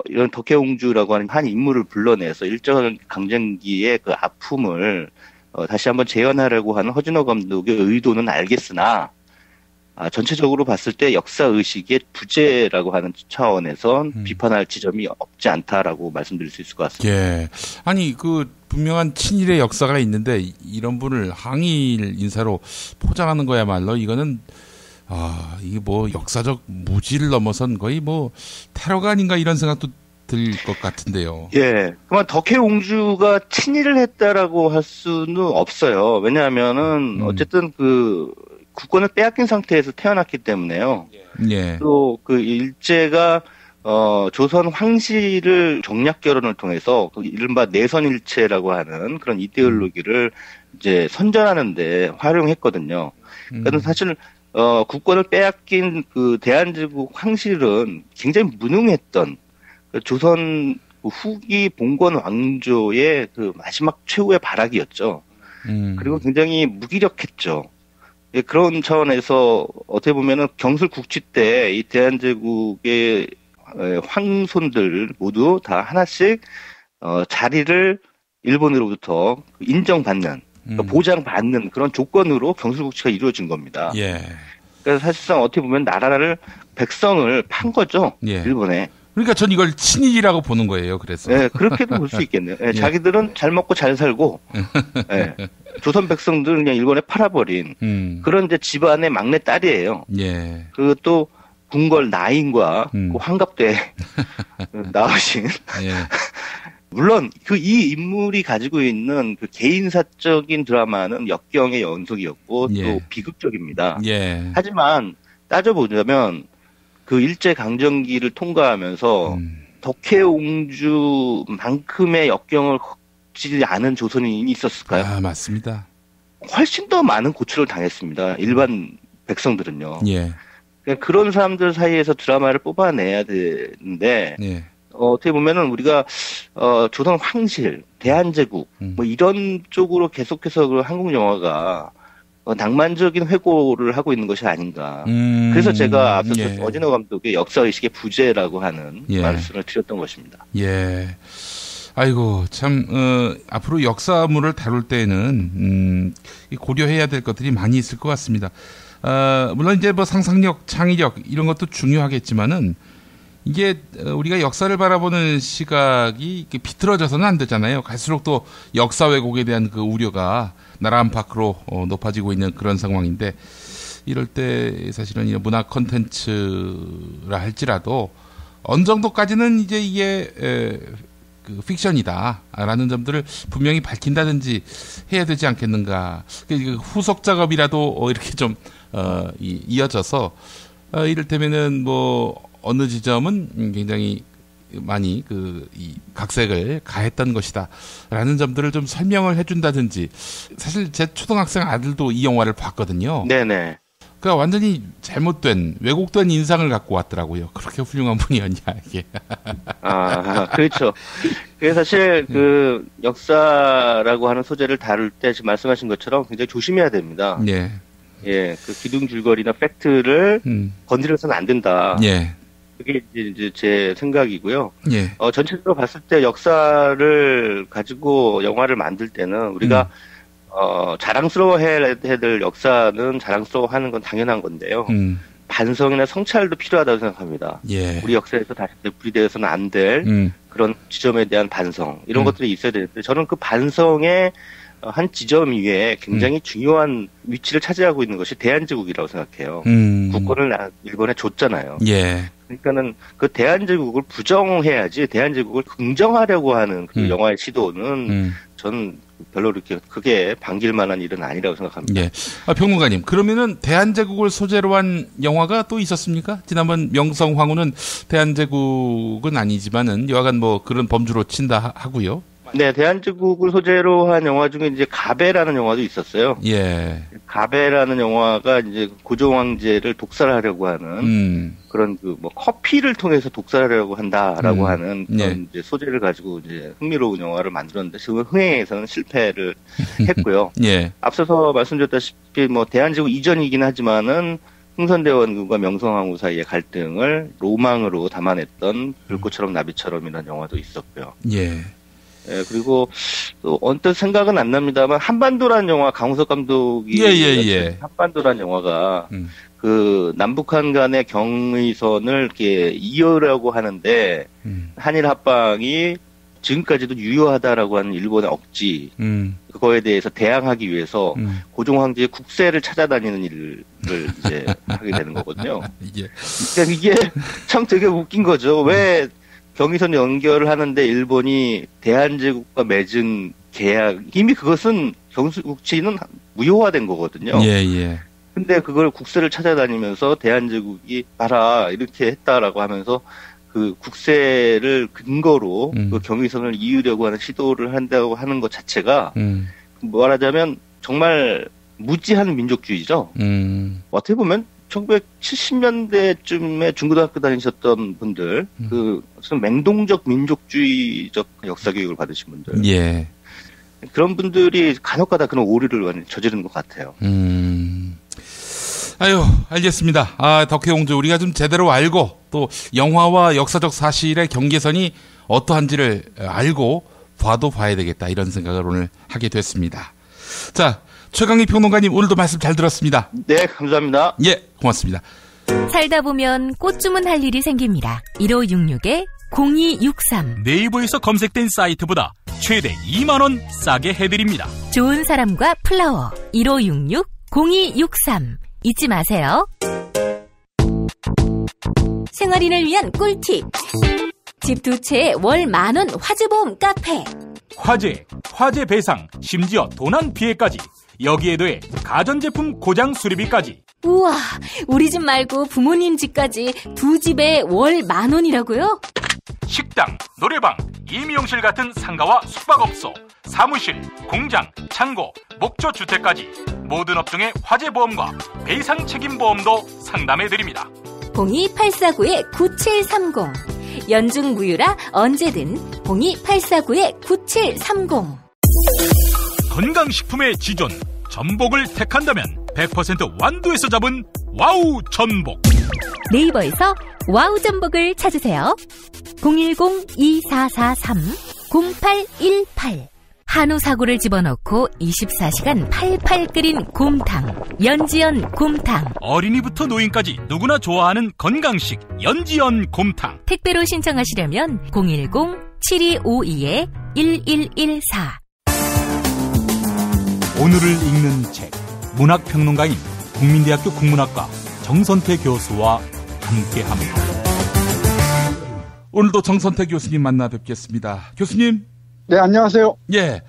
[SPEAKER 11] 이런 덕혜옹주라고 하는 한 인물을 불러내서 일정 강점기의 그 아픔을 다시 한번 재현하려고 하는 허준호 감독의 의도는 알겠으나 전체적으로 봤을 때 역사의식의 부재라고 하는 차원에선 비판할 지점이 없지 않다라고 말씀드릴 수 있을 것 같습니다.
[SPEAKER 1] 예. 아니, 그, 분명한 친일의 역사가 있는데, 이런 분을 항일 인사로 포장하는 거야말로, 이거는, 이게 뭐, 역사적 무지를 넘어선 거의 뭐, 테러가 아닌가 이런 생각도 들 것 같은데요.
[SPEAKER 11] 예. 그만 덕혜옹주가 친일을 했다라고 할 수는 없어요. 왜냐하면은, 어쨌든 그, 국권을 빼앗긴 상태에서 태어났기 때문에요.
[SPEAKER 1] 예.
[SPEAKER 11] 또 그 일제가 조선 황실을 정략 결혼을 통해서 그 이른바 내선일체라고 하는 그런 이데올로기를 이제 선전하는데 활용했거든요. 그러니까 사실 국권을 빼앗긴 그 대한제국 황실은 굉장히 무능했던 그 조선 후기 봉건 왕조의 그 마지막 최후의 발악이었죠. 그리고 굉장히 무기력했죠. 예, 그런 차원에서 어떻게 보면은 경술국치 때 이 대한제국의 황손들 모두 다 하나씩 자리를 일본으로부터 인정받는, 그러니까 보장받는 그런 조건으로 경술국치가 이루어진 겁니다.
[SPEAKER 1] 예.
[SPEAKER 11] 그래서 사실상 어떻게 보면 나라를 백성을 판 거죠.
[SPEAKER 1] 예.
[SPEAKER 11] 일본에.
[SPEAKER 1] 그러니까 전 이걸 친일이라고 보는 거예요. 그래서.
[SPEAKER 11] 네, 그렇게도 볼 수 있겠네요. 네,
[SPEAKER 1] 예.
[SPEAKER 11] 자기들은 잘 먹고 잘 살고, 네, 조선 백성들은 그냥 일본에 팔아버린 그런 이제 집안의 막내 딸이에요.
[SPEAKER 1] 예.
[SPEAKER 11] 그리고 또 궁궐 나인과 그 환갑대 나오신.
[SPEAKER 1] 예.
[SPEAKER 11] 물론 그 이 인물이 가지고 있는 그 개인사적인 드라마는 역경의 연속이었고
[SPEAKER 1] 예.
[SPEAKER 11] 또 비극적입니다.
[SPEAKER 1] 예.
[SPEAKER 11] 하지만 따져보자면 그 일제 강점기를 통과하면서 덕혜옹주만큼의 역경을 겪지 않은 조선인이 있었을까요?
[SPEAKER 1] 아, 맞습니다.
[SPEAKER 11] 훨씬 더 많은 고초를 당했습니다. 일반 백성들은요.
[SPEAKER 1] 예.
[SPEAKER 11] 그러니까 그런 사람들 사이에서 드라마를 뽑아내야 되는데
[SPEAKER 1] 예.
[SPEAKER 11] 어떻게 보면은 우리가 조선 황실, 대한제국 뭐 이런 쪽으로 계속해서 그 한국 영화가 낭만적인 회고를 하고 있는 것이 아닌가. 그래서 제가 앞서서
[SPEAKER 1] 예.
[SPEAKER 11] 허준호 감독의 역사의식의 부재라고 하는
[SPEAKER 1] 예.
[SPEAKER 11] 말씀을 드렸던 것입니다.
[SPEAKER 1] 예. 아이고, 참, 앞으로 역사물을 다룰 때에는, 고려해야 될 것들이 많이 있을 것 같습니다. 물론 이제 뭐 상상력, 창의력, 이런 것도 중요하겠지만은, 이게 우리가 역사를 바라보는 시각이 비틀어져서는 안 되잖아요. 갈수록 또 역사 왜곡에 대한 그 우려가 나라 안팎으로 높아지고 있는 그런 상황인데, 이럴 때 사실은 이런 문화 콘텐츠라 할지라도 어느 정도까지는 이제 이게 그 픽션이다라는 점들을 분명히 밝힌다든지 해야 되지 않겠는가. 그 후속 작업이라도 이렇게 좀 이어져서 이를테면은 뭐 어느 지점은 굉장히 많이 이 각색을 가했던 것이다라는 점들을 좀 설명을 해준다든지. 사실 제 초등학생 아들도 이 영화를 봤거든요.
[SPEAKER 11] 네네.
[SPEAKER 1] 그러니까 완전히 잘못된 왜곡된 인상을 갖고 왔더라고요. 그렇게 훌륭한 분이었냐 이게.
[SPEAKER 11] 아, 그렇죠. 그게 사실 그 역사라고 하는 소재를 다룰 때 지금 말씀하신 것처럼 굉장히 조심해야 됩니다.
[SPEAKER 1] 예.
[SPEAKER 11] 예, 그 기둥줄거리나 팩트를 건드려서는 안 된다.
[SPEAKER 1] 예.
[SPEAKER 11] 그게 이제 제 생각이고요.
[SPEAKER 1] 예.
[SPEAKER 11] 전체적으로 봤을 때 역사를 가지고 영화를 만들 때는 우리가 자랑스러워해야 될 역사는 자랑스러워하는 건 당연한 건데요. 반성이나 성찰도 필요하다고 생각합니다.
[SPEAKER 1] 예.
[SPEAKER 11] 우리 역사에서 다시 되풀이되어서는 안 될 그런 지점에 대한 반성 이런 것들이 있어야 되는데 저는 그 반성의 한 지점 위에 굉장히 중요한 위치를 차지하고 있는 것이 대한제국이라고 생각해요. 국권을 일본에 줬잖아요.
[SPEAKER 1] 예.
[SPEAKER 11] 그러니까는 그 대한제국을 부정해야지 대한제국을 긍정하려고 하는 그 영화의 시도는 전 별로 이렇게 크게 반길 만한 일은 아니라고 생각합니다.
[SPEAKER 1] 예. 평론가님, 그러면은 대한제국을 소재로 한 영화가 또 있었습니까? 지난번 명성황후는 대한제국은 아니지만은 여하간 뭐 그런 범주로 친다 하고요.
[SPEAKER 11] 네, 대한제국을 소재로 한 영화 중에 이제 가베라는 영화도 있었어요.
[SPEAKER 1] 예.
[SPEAKER 11] 가베라는 영화가 이제 고종 황제를 독살하려고 하는 그런 그 뭐 커피를 통해서 독살하려고 한다라고 하는 그런
[SPEAKER 1] 예.
[SPEAKER 11] 이제 소재를 가지고 이제 흥미로운 영화를 만들었는데 지금 흥행에서는 실패를 했고요.
[SPEAKER 1] 예.
[SPEAKER 11] 앞서서 말씀드렸다시피 뭐 대한제국 이전이긴 하지만은 흥선대원군과 명성황후 사이의 갈등을 로망으로 담아냈던 불꽃처럼 나비처럼이라는 영화도 있었고요.
[SPEAKER 1] 예.
[SPEAKER 11] 예, 그리고 또 언뜻 생각은 안 납니다만 한반도라는 영화 강우석 감독이 한반도라는 영화가 그 남북한 간의 경의선을 이렇게 이어라고 하는데 한일 합방이 지금까지도 유효하다라고 하는 일본의 억지 그거에 대해서 대항하기 위해서 고종 황제의 국세를 찾아다니는 일을 이제 하게 되는 거거든요. 그러니까 이게 참 되게 웃긴 거죠. 왜 경의선 연결을 하는데 일본이 대한제국과 맺은 계약, 이미 그것은 경수국치는 무효화된 거거든요.
[SPEAKER 1] 예, 예.
[SPEAKER 11] 근데 그걸 국세를 찾아다니면서 대한제국이 봐라, 이렇게 했다라고 하면서 그 국세를 근거로 그 경의선을 이으려고 하는 시도를 한다고 하는 것 자체가 말하자면 정말 무지한 민족주의죠. 어떻게 보면 1970년대쯤에 중고등학교 다니셨던 분들, 그 무슨 맹동적 민족주의적 역사 교육을 받으신 분들,
[SPEAKER 1] 예.
[SPEAKER 11] 그런 분들이 간혹가다 그런 오류를 저지르는 것 같아요.
[SPEAKER 1] 아유, 알겠습니다. 아, 덕혜옹주 우리가 좀 제대로 알고 또 영화와 역사적 사실의 경계선이 어떠한지를 알고 봐도 봐야 되겠다 이런 생각을 오늘 하게 됐습니다. 자. 최강희 평론가님 오늘도 말씀 잘 들었습니다.
[SPEAKER 11] 네, 감사합니다.
[SPEAKER 1] 예, 고맙습니다.
[SPEAKER 7] 살다 보면 꽃 주문할 일이 생깁니다. 1566-0263
[SPEAKER 6] 네이버에서 검색된 사이트보다 최대 2만 원 싸게 해드립니다.
[SPEAKER 7] 좋은 사람과 플라워 1566-0263 잊지 마세요. 생활인을 위한 꿀팁. 집 두 채에 월 10,000원 화재보험 카페.
[SPEAKER 6] 화재 배상, 심지어 도난 피해까지. 여기에 더해 가전제품 고장 수리비까지.
[SPEAKER 7] 우와, 우리 집 말고 부모님 집까지 두 집에 월 10,000원이라고요?
[SPEAKER 6] 식당, 노래방, 임용실 같은 상가와 숙박업소, 사무실, 공장, 창고, 목조주택까지 모든 업종의 화재보험과 배상 책임보험도 상담해드립니다.
[SPEAKER 7] 02849-9730 연중 무휴라 언제든 02849-9730
[SPEAKER 6] 건강식품의 지존 전복을 택한다면 100% 완도에서 잡은 와우 전복.
[SPEAKER 7] 네이버에서 와우 전복을 찾으세요. 010-2443-0818 한우 사고를 집어넣고 24시간 팔팔 끓인 곰탕 연지연 곰탕.
[SPEAKER 6] 어린이부터 노인까지 누구나 좋아하는 건강식 연지연 곰탕.
[SPEAKER 7] 택배로 신청하시려면 010-7252-1114
[SPEAKER 6] 오늘을 읽는 책 문학평론가인 국민대학교 국문학과 정선태 교수와 함께합니다.
[SPEAKER 1] 오늘도 정선태 교수님 만나 뵙겠습니다. 교수님.
[SPEAKER 12] 네, 안녕하세요.
[SPEAKER 1] 예.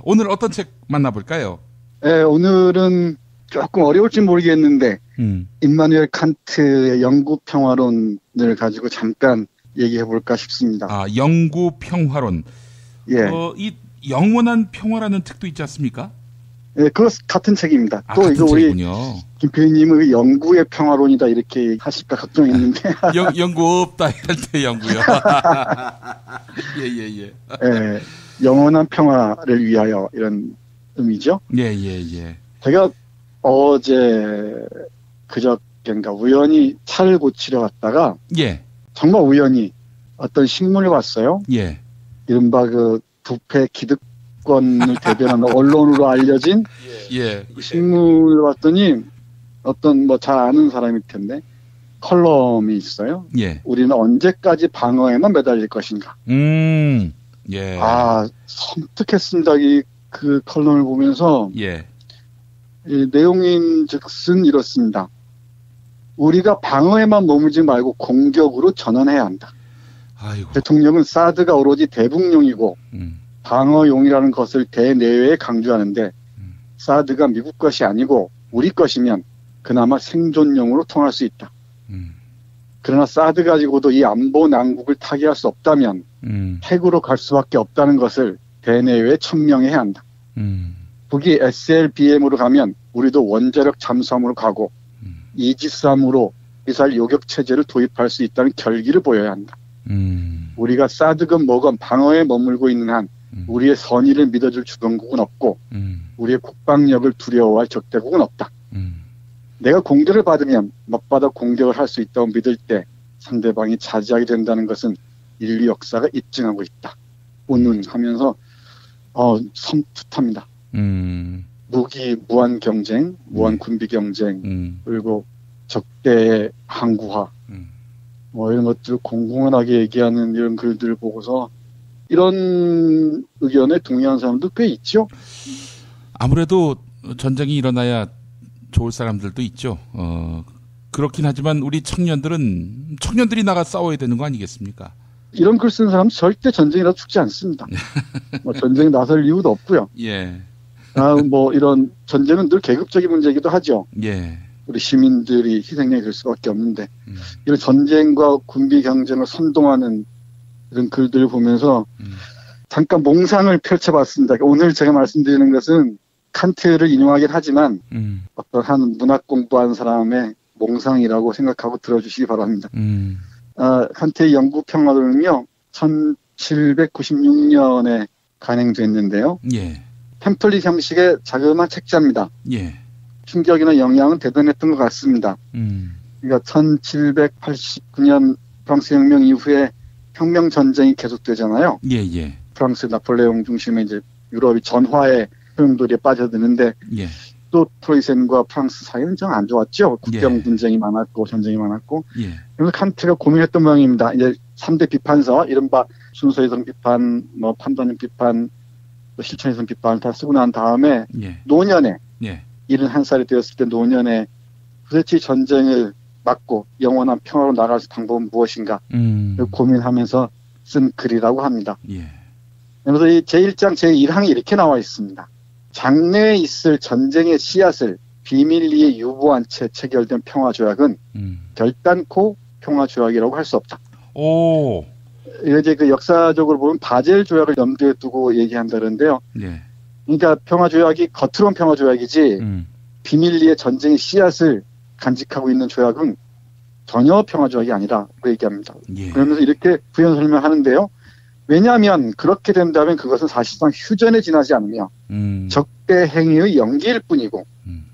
[SPEAKER 1] 오늘 어떤 책 만나볼까요?
[SPEAKER 12] 네, 오늘은 조금 어려울지 모르겠는데 임마누엘 칸트의 영구평화론을 가지고 잠깐 얘기해볼까 싶습니다.
[SPEAKER 1] 영구평화론.
[SPEAKER 12] 예.
[SPEAKER 1] 이 영원한 평화라는 책도 있지 않습니까?
[SPEAKER 12] 네, 그거 같은 책입니다. 또
[SPEAKER 1] 같은
[SPEAKER 12] 이거
[SPEAKER 1] 책이군요.
[SPEAKER 12] 우리 김 표현님은 영구의 평화론이다 이렇게 하실까 걱정했는데.
[SPEAKER 1] 영구 없다 할 때 영구요. 예.
[SPEAKER 12] 네, 영원한 평화를 위하여 이런 의미죠.
[SPEAKER 1] 예.
[SPEAKER 12] 제가 어제 그저께인가 우연히 차를 고치러 갔다가 정말 우연히 어떤 신문을 봤어요.
[SPEAKER 1] 예.
[SPEAKER 12] 이른바 그 부패 기득권을 대변하는 언론으로 알려진 신문을 봤더니 어떤 뭐 잘 아는 사람일 텐데 컬럼이 있어요. 우리는 언제까지 방어에만 매달릴 것인가.
[SPEAKER 1] 예.
[SPEAKER 12] 섬뜩했습니다. 그 컬럼을 보면서
[SPEAKER 1] 예.
[SPEAKER 12] 이 내용인즉슨 이렇습니다. 우리가 방어에만 머물지 말고 공격으로 전환해야 한다.
[SPEAKER 1] 아이고.
[SPEAKER 12] 대통령은 사드가 오로지 대북용이고 방어용이라는 것을 대내외에 강조하는데 사드가 미국 것이 아니고 우리 것이면 그나마 생존용으로 통할 수 있다. 그러나 사드 가지고도 이 안보 난국을 타개할 수 없다면 핵으로 갈 수밖에 없다는 것을 대내외에 천명해야 한다. 북이 SLBM으로 가면 우리도 원자력 잠수함으로 가고 이지스함으로 미사일 요격 체제를 도입할 수 있다는 결기를 보여야 한다. 우리가 사드건 뭐건 방어에 머물고 있는 한 우리의 선의를 믿어줄 주변국은 없고 우리의 국방력을 두려워할 적대국은 없다. 내가 공격을 받으면 맞받아 공격을 할 수 있다고 믿을 때 상대방이 자제하게 된다는 것은 인류 역사가 입증하고 있다. 운운하면서 섬뜩합니다. 무기 무한 경쟁, 무한 군비 경쟁, 그리고 적대의 항구화, 이런 것들을 공공연하게 얘기하는 이런 글들을 보고서 이런 의견에 동의하는 사람도 꽤 있죠.
[SPEAKER 1] 아무래도 전쟁이 일어나야 좋을 사람들도 있죠. 그렇긴 하지만 우리 청년들이 나가 싸워야 되는 거 아니겠습니까?
[SPEAKER 12] 이런 글 쓰는 사람은 절대 전쟁이라도 죽지 않습니다. 전쟁에 나설 이유도 없고요.
[SPEAKER 1] 예.
[SPEAKER 12] 이런 전쟁은 늘 계급적인 문제이기도 하죠.
[SPEAKER 1] 예.
[SPEAKER 12] 우리 시민들이 희생양이 될 수밖에 없는데 이런 전쟁과 군비 경쟁을 선동하는 이런 글들을 보면서 잠깐 몽상을 펼쳐봤습니다. 오늘 제가 말씀드리는 것은 칸트를 인용하긴 하지만 어떤 한 문학 공부한 사람의 몽상이라고 생각하고 들어주시기 바랍니다. 칸트의 영국 평화론은요, 1796년에 간행됐는데요. 예. 템플릿 형식의 자그마한 책자입니다. 예. 충격이나 영향은 대단했던 것 같습니다. 그러니까 1789년 프랑스 혁명 이후에 혁명 전쟁이 계속되잖아요. 예, 예. 프랑스 나폴레옹 중심의 이제 유럽이 전화의 소용돌이에 빠져드는데
[SPEAKER 1] 예.
[SPEAKER 12] 또 프로이센과 프랑스 사이는 좀 안 좋았죠. 국경 분쟁이 많았고 전쟁이 많았고. 예. 그래서 칸트가 고민했던 모양입니다. 이제 3대 비판서, 이른바 순서이성 비판, 판단형 비판, 실천이성 비판을 다 쓰고 난 다음에 노년에 71살이 되었을 때 노년에 도대체 전쟁을 막고 영원한 평화로 나갈 방법은 무엇인가 고민하면서 쓴 글이라고 합니다. 예. 그래서 이 제1장 제1항이 이렇게 나와 있습니다. 장래에 있을 전쟁의 씨앗을 비밀리에 유보한 채 체결된 평화조약은 결단코 평화조약이라고 할 수 없다. 오. 이제 그 역사적으로 보면 바젤 조약을 염두에 두고 얘기한다는데요. 예. 그러니까 평화조약이 겉으로는 평화조약이지 비밀리에 전쟁의 씨앗을 간직하고 있는 조약은 전혀 평화조약이 아니라고 얘기합니다. 예. 그러면서 이렇게 부연 설명하는데요. 왜냐하면 그렇게 된다면 그것은 사실상 휴전에 지나지 않으며 적대 행위의 연기일 뿐이고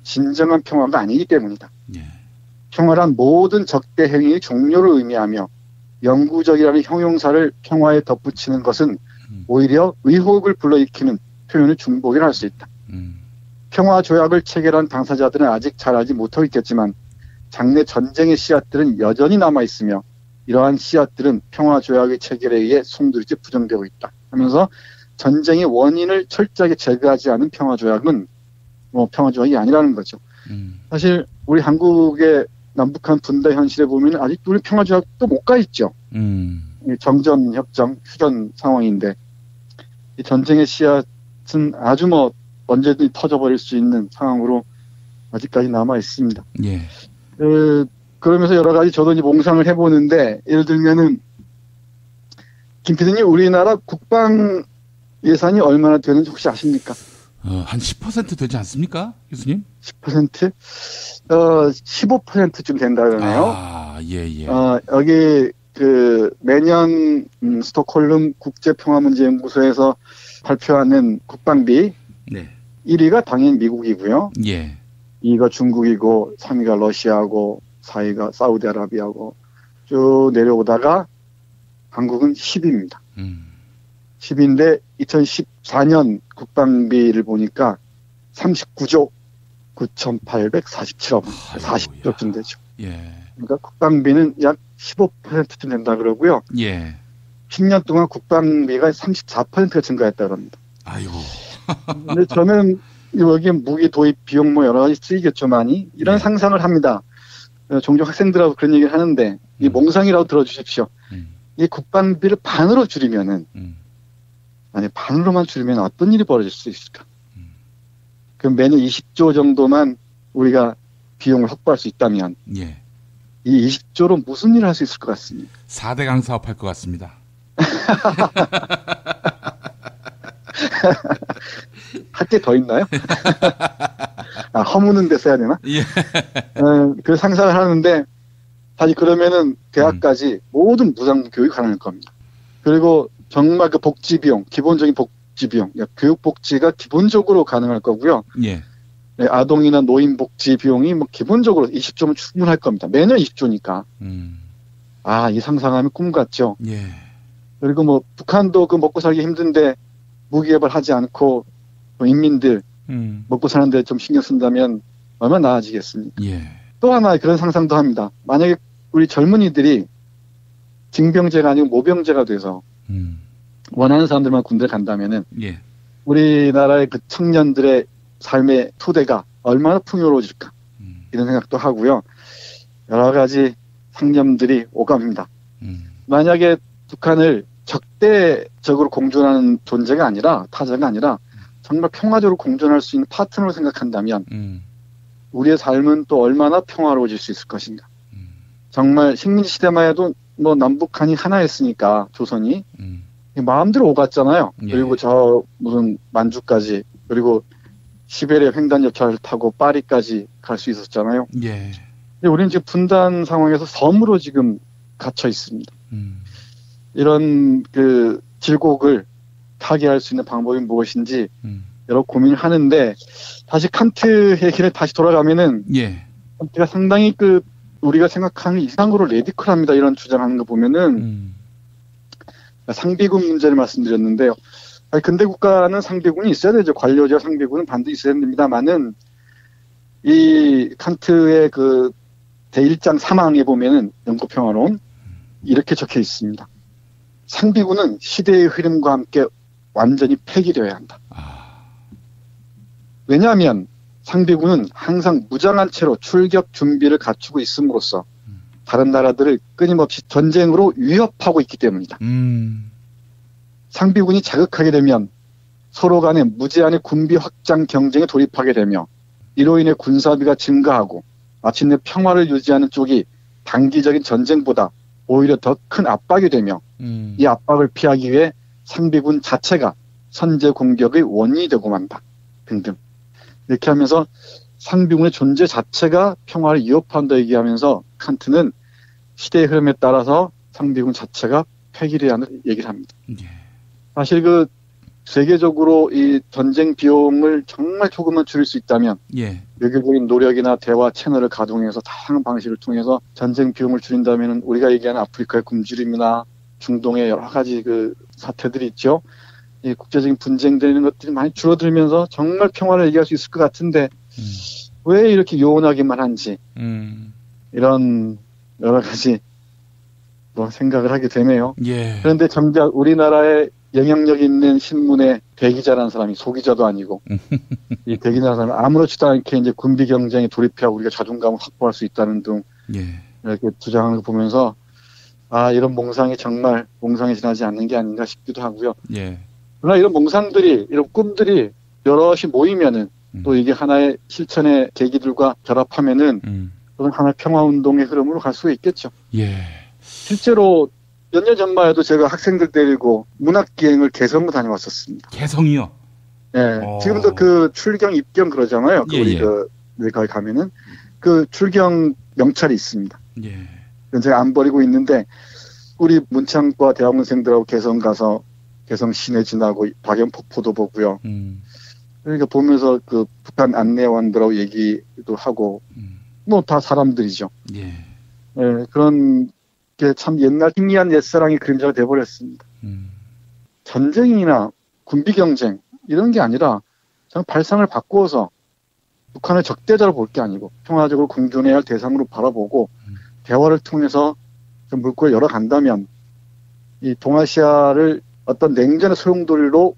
[SPEAKER 12] 진정한 평화가 아니기 때문이다. 예. 평화란 모든 적대 행위의 종료를 의미하며 영구적이라는 형용사를 평화에 덧붙이는 것은 오히려 의혹을 불러일으키는 표현의 중복이라 할 수 있다. 평화조약을 체결한 당사자들은 아직 잘 알지 못하고 있겠지만 장래 전쟁의 씨앗들은 여전히 남아있으며 이러한 씨앗들은 평화조약의 체결에 의해 송두리째 부정되고 있다 하면서 전쟁의 원인을 철저하게 제거하지 않은 평화조약은 평화조약이 아니라는 거죠. 사실 우리 한국의 남북한 분단 현실에 보면 아직도 우리 평화조약도 못 가 있죠. 정전협정, 휴전 상황인데 이 전쟁의 씨앗은 아주 언제든지 터져버릴 수 있는 상황으로 아직까지 남아 있습니다. 예. 그러면서 여러 가지 저도 이제 몽상을 해보는데, 예를 들면은, 김 PD님, 우리나라 국방 예산이 얼마나 되는지 혹시 아십니까?
[SPEAKER 1] 한 10% 되지 않습니까, 교수님?
[SPEAKER 12] 10%? 15%쯤 된다 그러네요.
[SPEAKER 1] 아, 예.
[SPEAKER 12] 여기, 매년, 스톡홀름 국제평화문제연구소에서 발표하는 국방비. 네. 1위가 당연히 미국이고요. 예. 2위가 중국이고, 3위가 러시아고, 4위가 사우디아라비아고, 쭉 내려오다가 한국은 10위입니다. 10위인데 2014년 국방비를 보니까 39조 9,847억 원, 40조쯤 되죠.
[SPEAKER 1] 예.
[SPEAKER 12] 그러니까 국방비는 약 15%쯤 된다 그러고요.
[SPEAKER 1] 예.
[SPEAKER 12] 10년 동안 국방비가 34%가 증가했다 그럽니다.
[SPEAKER 1] 아이고.
[SPEAKER 12] 근데 저는 여기 무기 도입 비용 뭐 여러 가지 쓰이겠지만이 이런 상상을 합니다. 종종 학생들하고 그런 얘기를 하는데 이 몽상이라고 들어주십시오. 이 국방비를 반으로 줄이면은 아니 반으로만 줄이면 어떤 일이 벌어질 수 있을까? 그럼 매년 20조 정도만 우리가 비용을 확보할 수 있다면 이 20조로 무슨 일을 할 수 있을 것 같습니까?
[SPEAKER 1] 4대강 사업할 것 같습니다.
[SPEAKER 12] 할 게 더 있나요? 허무는 데 써야 되나?
[SPEAKER 1] 예.
[SPEAKER 12] 그 상상을 하는데 사실 그러면은 대학까지 모든 무상 교육이 가능할 겁니다. 그리고 정말 그 복지 비용, 기본적인 복지 비용, 교육 복지가 기본적으로 가능할 거고요.
[SPEAKER 1] 예.
[SPEAKER 12] 네, 아동이나 노인 복지 비용이 뭐 기본적으로 20조면 충분할 겁니다. 매년 20조니까. 이 상상하면 꿈 같죠.
[SPEAKER 1] 예.
[SPEAKER 12] 그리고 뭐 북한도 그 먹고 살기 힘든데 무기 개발하지 않고 인민들 먹고 사는데 좀 신경 쓴다면 얼마나 나아지겠습니까?
[SPEAKER 1] 예.
[SPEAKER 12] 또 하나 그런 상상도 합니다. 만약에 우리 젊은이들이 징병제가 아니고 모병제가 돼서 원하는 사람들만 군대에 간다면은 우리나라의 그 청년들의 삶의 토대가 얼마나 풍요로워질까 이런 생각도 하고요. 여러 가지 상념들이 오갑니다. 만약에 북한을 적대적으로 공존하는 존재가 아니라 타자가 아니라 정말 평화적으로 공존할 수 있는 파트너로 생각한다면 우리의 삶은 또 얼마나 평화로워질 수 있을 것인가. 정말 식민지 시대만 해도 뭐 남북한이 하나였으니까 조선이 마음대로 오갔잖아요. 그리고 저 무슨 만주까지 그리고 시베리아 횡단열차를 타고 파리까지 갈 수 있었잖아요.
[SPEAKER 1] 예.
[SPEAKER 12] 근데 우리는 지금 분단 상황에서 섬으로 지금 gat혀 있습니다. 이런 그 질곡을 타개할 수 있는 방법이 무엇인지 여러 고민을 하는데 다시 칸트의 길에 다시 돌아가면은 칸트가 상당히 그 우리가 생각하는 이상으로 레디컬합니다. 이런 주장하는 거 보면은 상비군 문제를 말씀드렸는데요. 근대 국가는 상비군이 있어야 되죠. 관료제와 상비군은 반드시 있어야 됩니다만은 이 칸트의 그 제1장 3항에 보면은 영구평화론 이렇게 적혀 있습니다. 상비군은 시대의 흐름과 함께 완전히 폐기되어야 한다. 왜냐하면 상비군은 항상 무장한 채로 출격 준비를 갖추고 있음으로써 다른 나라들을 끊임없이 전쟁으로 위협하고 있기 때문이다. 상비군이 자극하게 되면 서로 간에 무제한의 군비 확장 경쟁에 돌입하게 되며 이로 인해 군사비가 증가하고 마침내 평화를 유지하는 쪽이 단기적인 전쟁보다 오히려 더 큰 압박이 되며 이 압박을 피하기 위해 상비군 자체가 선제 공격의 원인이 되고 만다 등등. 이렇게 하면서 상비군의 존재 자체가 평화를 위협한다 얘기하면서 칸트는 시대의 흐름에 따라서 상비군 자체가 폐기를 하는 얘기를 합니다. 사실 그 세계적으로 이 전쟁 비용을 정말 조금만 줄일 수 있다면 외교적인 노력이나 대화 채널을 가동해서 다양한 방식을 통해서 전쟁 비용을 줄인다면 우리가 얘기하는 아프리카의 굶주림이나 중동의 여러 가지 그 사태들이 있죠. 이 국제적인 분쟁되는 것들이 많이 줄어들면서 정말 평화를 얘기할 수 있을 것 같은데 왜 이렇게 요원하기만 한지 이런 여러 가지 뭐 생각을 하게 되네요. 그런데 정작 우리나라의 영향력 있는 신문의 대기자라는 사람이 소기자도 아니고 이 대기자라는 사람이 아무렇지도 않게 이제 군비 경쟁에 돌입해야 우리가 자존감을 확보할 수 있다는 등 이렇게 주장하는 거 보면서 이런 몽상이 정말 몽상에 지나지 않는 게 아닌가 싶기도 하고요. 그러나 이런 몽상들이 이런 꿈들이 여럿이 모이면은 또 이게 하나의 실천의 계기들과 결합하면은 그건 하나의 평화운동의 흐름으로 갈 수가 있겠죠. 실제로 몇 년 전만 해도 제가 학생들 데리고 문학기행을 개성으로 다녀왔었습니다.
[SPEAKER 1] 개성이요?
[SPEAKER 12] 지금도 그 출경, 입경 그러잖아요. 우리 거기 가면은 그 출경 명찰이 있습니다. 그건 제가 안 버리고 있는데 우리 문창과 대학원생들하고 개성 가서 개성 시내 지나고 박연폭포도 보고요. 그러니까 보면서 그 북한 안내원들하고 얘기도 하고 뭐 다 사람들이죠. 그런 게 참 옛날 희미한 옛사랑의 그림자가 돼버렸습니다. 전쟁이나 군비 경쟁 이런 게 아니라 정 발상을 바꾸어서 북한을 적대자로 볼 게 아니고 평화적으로 공존해야 할 대상으로 바라보고 대화를 통해서 좀 물꼬를 열어간다면 이 동아시아를 어떤 냉전의 소용돌이로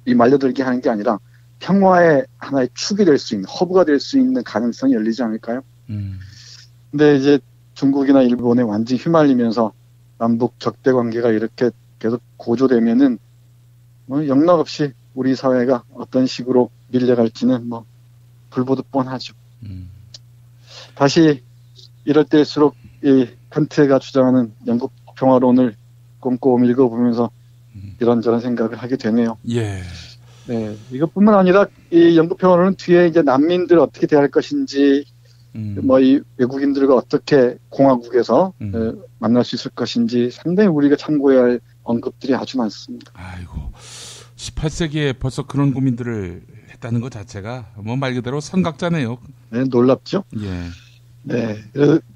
[SPEAKER 12] 이 말려들게 하는 게 아니라 평화의 하나의 축이 될 수 있는, 허브가 될 수 있는 가능성이 열리지 않을까요? 근데 이제 중국이나 일본에 완전히 휘말리면서 남북 적대 관계가 이렇게 계속 고조되면은 뭐 영락없이 우리 사회가 어떤 식으로 밀려갈지는 뭐 불보듯 뻔하죠. 다시 이럴 때일수록 이 칸트가 주장하는 영국 평화론을 꼼꼼히 읽어보면서 이런저런 생각을 하게 되네요.
[SPEAKER 1] 예.
[SPEAKER 12] 네, 이것뿐만 아니라 이 영국 평화론은 뒤에 이제 난민들 어떻게 대할 것인지, 뭐 이 외국인들과 어떻게 공화국에서 만날 수 있을 것인지 상당히 우리가 참고해야 할 언급들이 아주 많습니다.
[SPEAKER 1] 아이고, 18세기에 벌써 그런 고민들을 했다는 것 자체가 뭐 말 그대로 선각자네요.
[SPEAKER 12] 네, 놀랍죠?
[SPEAKER 1] 예.
[SPEAKER 12] 네,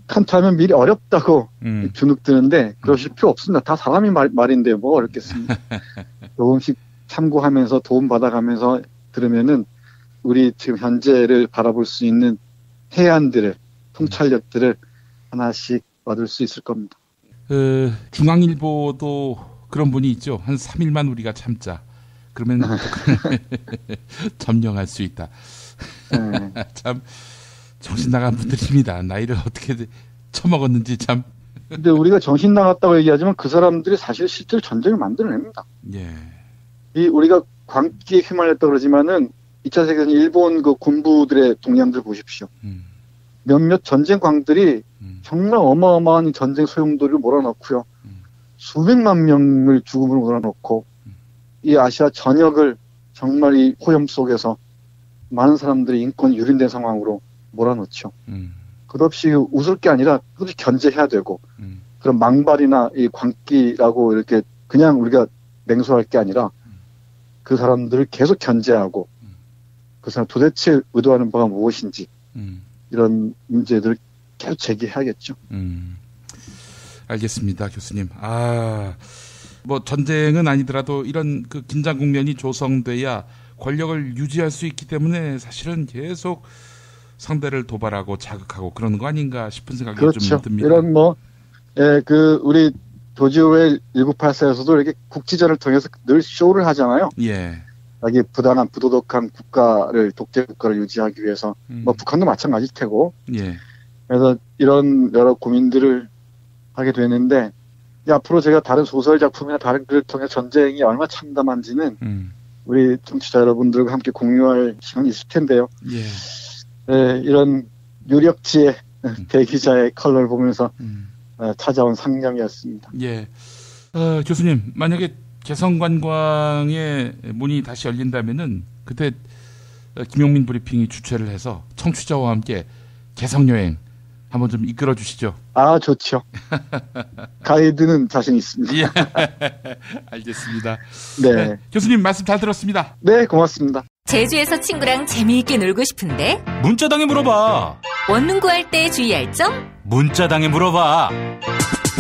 [SPEAKER 12] 칸트 하면 미리 어렵다고 주눅드는데 그러실 필요 없습니다. 다 사람이 말인데 뭐 어렵겠습니다. 조금씩 참고하면서 도움 받아가면서 들으면은 우리 지금 현재를 바라볼 수 있는 해안들을, 통찰력들을 하나씩 얻을 수 있을 겁니다.
[SPEAKER 1] 중앙일보도 그런 분이 있죠. 한 3일만 우리가 참자. 그러면 점령할 수 있다. 참 정신 나간 분들입니다. 나이를 어떻게 처먹었는지 참.
[SPEAKER 12] 근데 우리가 정신 나갔다고 얘기하지만 그 사람들이 사실 실제로 전쟁을 만들어냅니다.
[SPEAKER 1] 예.
[SPEAKER 12] 이 우리가 광기에 휘말렸다 그러지만은 2차 세계대전 일본 그 군부들의 동향들 보십시오. 몇몇 전쟁광들이 정말 어마어마한 전쟁 소용돌이를 몰아넣고요. 수백만 명을 죽음으로 몰아넣고 이 아시아 전역을 정말 이 호염 속에서 많은 사람들이 인권이 유린된 상황으로 몰아넣죠. 끝없이 웃을 게 아니라 끝없이 견제해야 되고 그런 망발이나 이 광기라고 이렇게 그냥 우리가 맹소할 게 아니라 그 사람들을 계속 견제하고 그 사람 도대체 의도하는 바가 무엇인지 이런 문제들을 계속 제기해야겠죠.
[SPEAKER 1] 알겠습니다, 교수님. 뭐 전쟁은 아니더라도 이런 그 긴장 국면이 조성돼야 권력을 유지할 수 있기 때문에 사실은 계속 상대를 도발하고 자극하고 그러는 거 아닌가 싶은 생각이
[SPEAKER 12] 그렇죠.
[SPEAKER 1] 좀 듭니다.
[SPEAKER 12] 이런 우리 조지 오웰 1984에서도 이렇게 국지전을 통해서 늘 쇼를 하잖아요.
[SPEAKER 1] 예.
[SPEAKER 12] 자기 부당한 부도덕한 국가를 독재 국가를 유지하기 위해서 뭐 북한도 마찬가지일 테고.
[SPEAKER 1] 예.
[SPEAKER 12] 그래서 이런 여러 고민들을 하게 되는데 앞으로 제가 다른 소설 작품이나 다른 글을 통해 전쟁이 얼마나 참담한지는 우리 청취자 여러분들과 함께 공유할 시간이 있을 텐데요.
[SPEAKER 1] 예.
[SPEAKER 12] 이런 유력지의 대기자의 컬러를 보면서 찾아온 상념이었습니다.
[SPEAKER 1] 예. 교수님, 만약에 개성관광의 문이 다시 열린다면은 그때 김용민 브리핑이 주최를 해서 청취자와 함께 개성여행 한번 좀 이끌어 주시죠.
[SPEAKER 12] 좋죠. 가이드는 자신 있습니다.
[SPEAKER 1] 예. 알겠습니다.
[SPEAKER 12] 네.
[SPEAKER 1] 교수님 말씀 잘 들었습니다.
[SPEAKER 12] 네, 고맙습니다.
[SPEAKER 7] 제주에서 친구랑 재미있게 놀고 싶은데
[SPEAKER 6] 문자당에 물어봐.
[SPEAKER 7] 원룸 구할 때 주의할 점?
[SPEAKER 6] 문자당에 물어봐.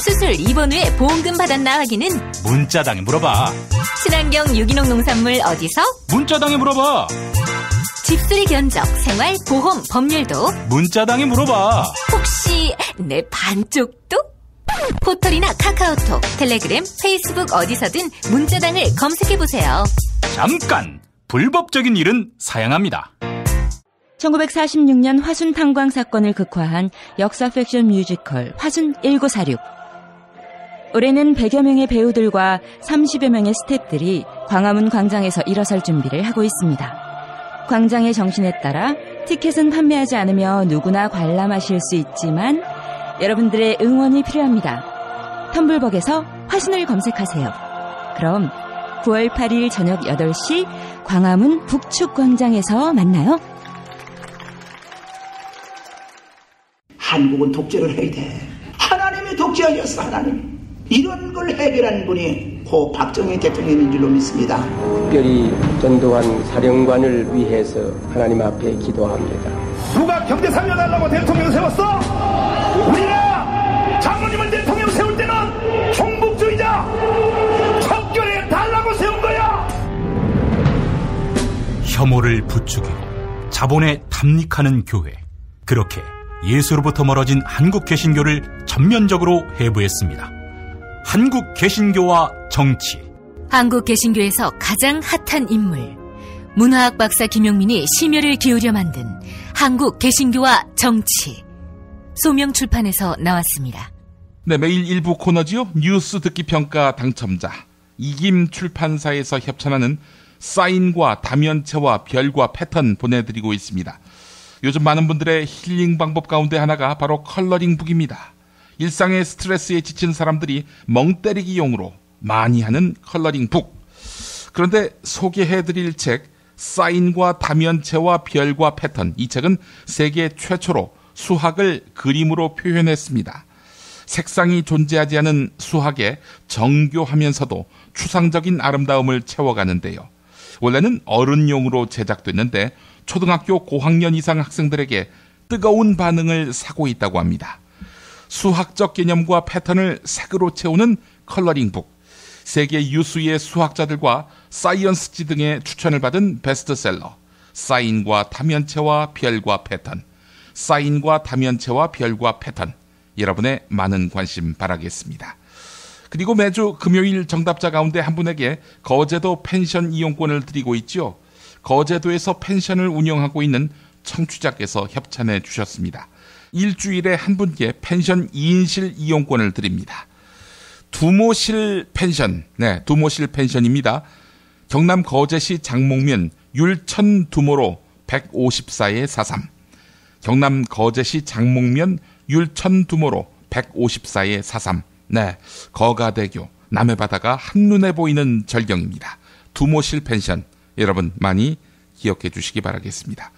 [SPEAKER 7] 수술 입원 후에 보험금 받았나 확인은?
[SPEAKER 6] 문자당에 물어봐.
[SPEAKER 7] 친환경 유기농 농산물 어디서?
[SPEAKER 6] 문자당에 물어봐.
[SPEAKER 7] 집수리 견적, 생활, 보험, 법률도
[SPEAKER 6] 문자당에 물어봐.
[SPEAKER 7] 혹시 내 반쪽도? 포털이나 카카오톡, 텔레그램, 페이스북 어디서든 문자당을 검색해보세요.
[SPEAKER 6] 잠깐! 불법적인 일은 사양합니다.
[SPEAKER 13] 1946년 화순 탄광 사건을 극화한 역사 팩션 뮤지컬 화순 1946. 올해는 100여 명의 배우들과 30여 명의 스태프들이 광화문 광장에서 일어설 준비를 하고 있습니다. 광장의 정신에 따라 티켓은 판매하지 않으며 누구나 관람하실 수 있지만 여러분들의 응원이 필요합니다. 텀블벅에서 화순을 검색하세요. 그럼 9월 8일 저녁 8시 광화문 북축광장에서 만나요.
[SPEAKER 14] 한국은 독재를 해야 돼. 하나님이 독재 아니었어, 하나님. 이런 걸 해결한 분이 고 박정희 대통령인 줄로 믿습니다.
[SPEAKER 15] 특별히 전두환 사령관을 위해서 하나님 앞에 기도합니다.
[SPEAKER 26] 누가 경제 살려달라고 대통령 세웠어? 우리가 장모님을 대통령 세울 때는 종북주의자 척결해 달라고 세운 거야.
[SPEAKER 6] 혐오를 부추기고 자본에 탐닉하는 교회. 그렇게 예수로부터 멀어진 한국 개신교를 전면적으로 해부했습니다. 한국 개신교와 정치.
[SPEAKER 7] 한국 개신교에서 가장 핫한 인물 문화학 박사 김용민이 심혈을 기울여 만든 한국 개신교와 정치. 소명출판에서 나왔습니다.
[SPEAKER 1] 네, 매일 일부 코너지요. 뉴스 듣기 평가 당첨자. 이김 출판사에서 협찬하는 사인과 다면체와 별과 패턴 보내드리고 있습니다. 요즘 많은 분들의 힐링 방법 가운데 하나가 바로 컬러링북입니다. 일상의 스트레스에 지친 사람들이 멍 때리기용으로 많이 하는 컬러링북. 그런데 소개해드릴 책 사인과 다면체와 별과 패턴, 이 책은 세계 최초로 수학을 그림으로 표현했습니다. 색상이 존재하지 않은 수학에 정교하면서도 추상적인 아름다움을 채워가는데요. 원래는 어른용으로 제작됐는데 초등학교 고학년 이상 학생들에게 뜨거운 반응을 사고 있다고 합니다. 수학적 개념과 패턴을 색으로 채우는 컬러링북. 세계 유수의 수학자들과 사이언스지 등의 추천을 받은 베스트셀러. 사인과 다면체와 별과 패턴. 사인과 다면체와 별과 패턴. 여러분의 많은 관심 바라겠습니다. 그리고 매주 금요일 정답자 가운데 한 분에게 거제도 펜션 이용권을 드리고 있죠. 거제도에서 펜션을 운영하고 있는 청취자께서 협찬해 주셨습니다. 일주일에 한 분께 펜션 2인실 이용권을 드립니다. 두모실 펜션, 네, 두모실 펜션입니다. 경남 거제시 장목면 율천 두모로 154-43. 경남 거제시 장목면 율천 두모로 154-43. 네, 거가대교 남해바다가 한눈에 보이는 절경입니다. 두모실 펜션, 여러분 많이 기억해 주시기 바라겠습니다.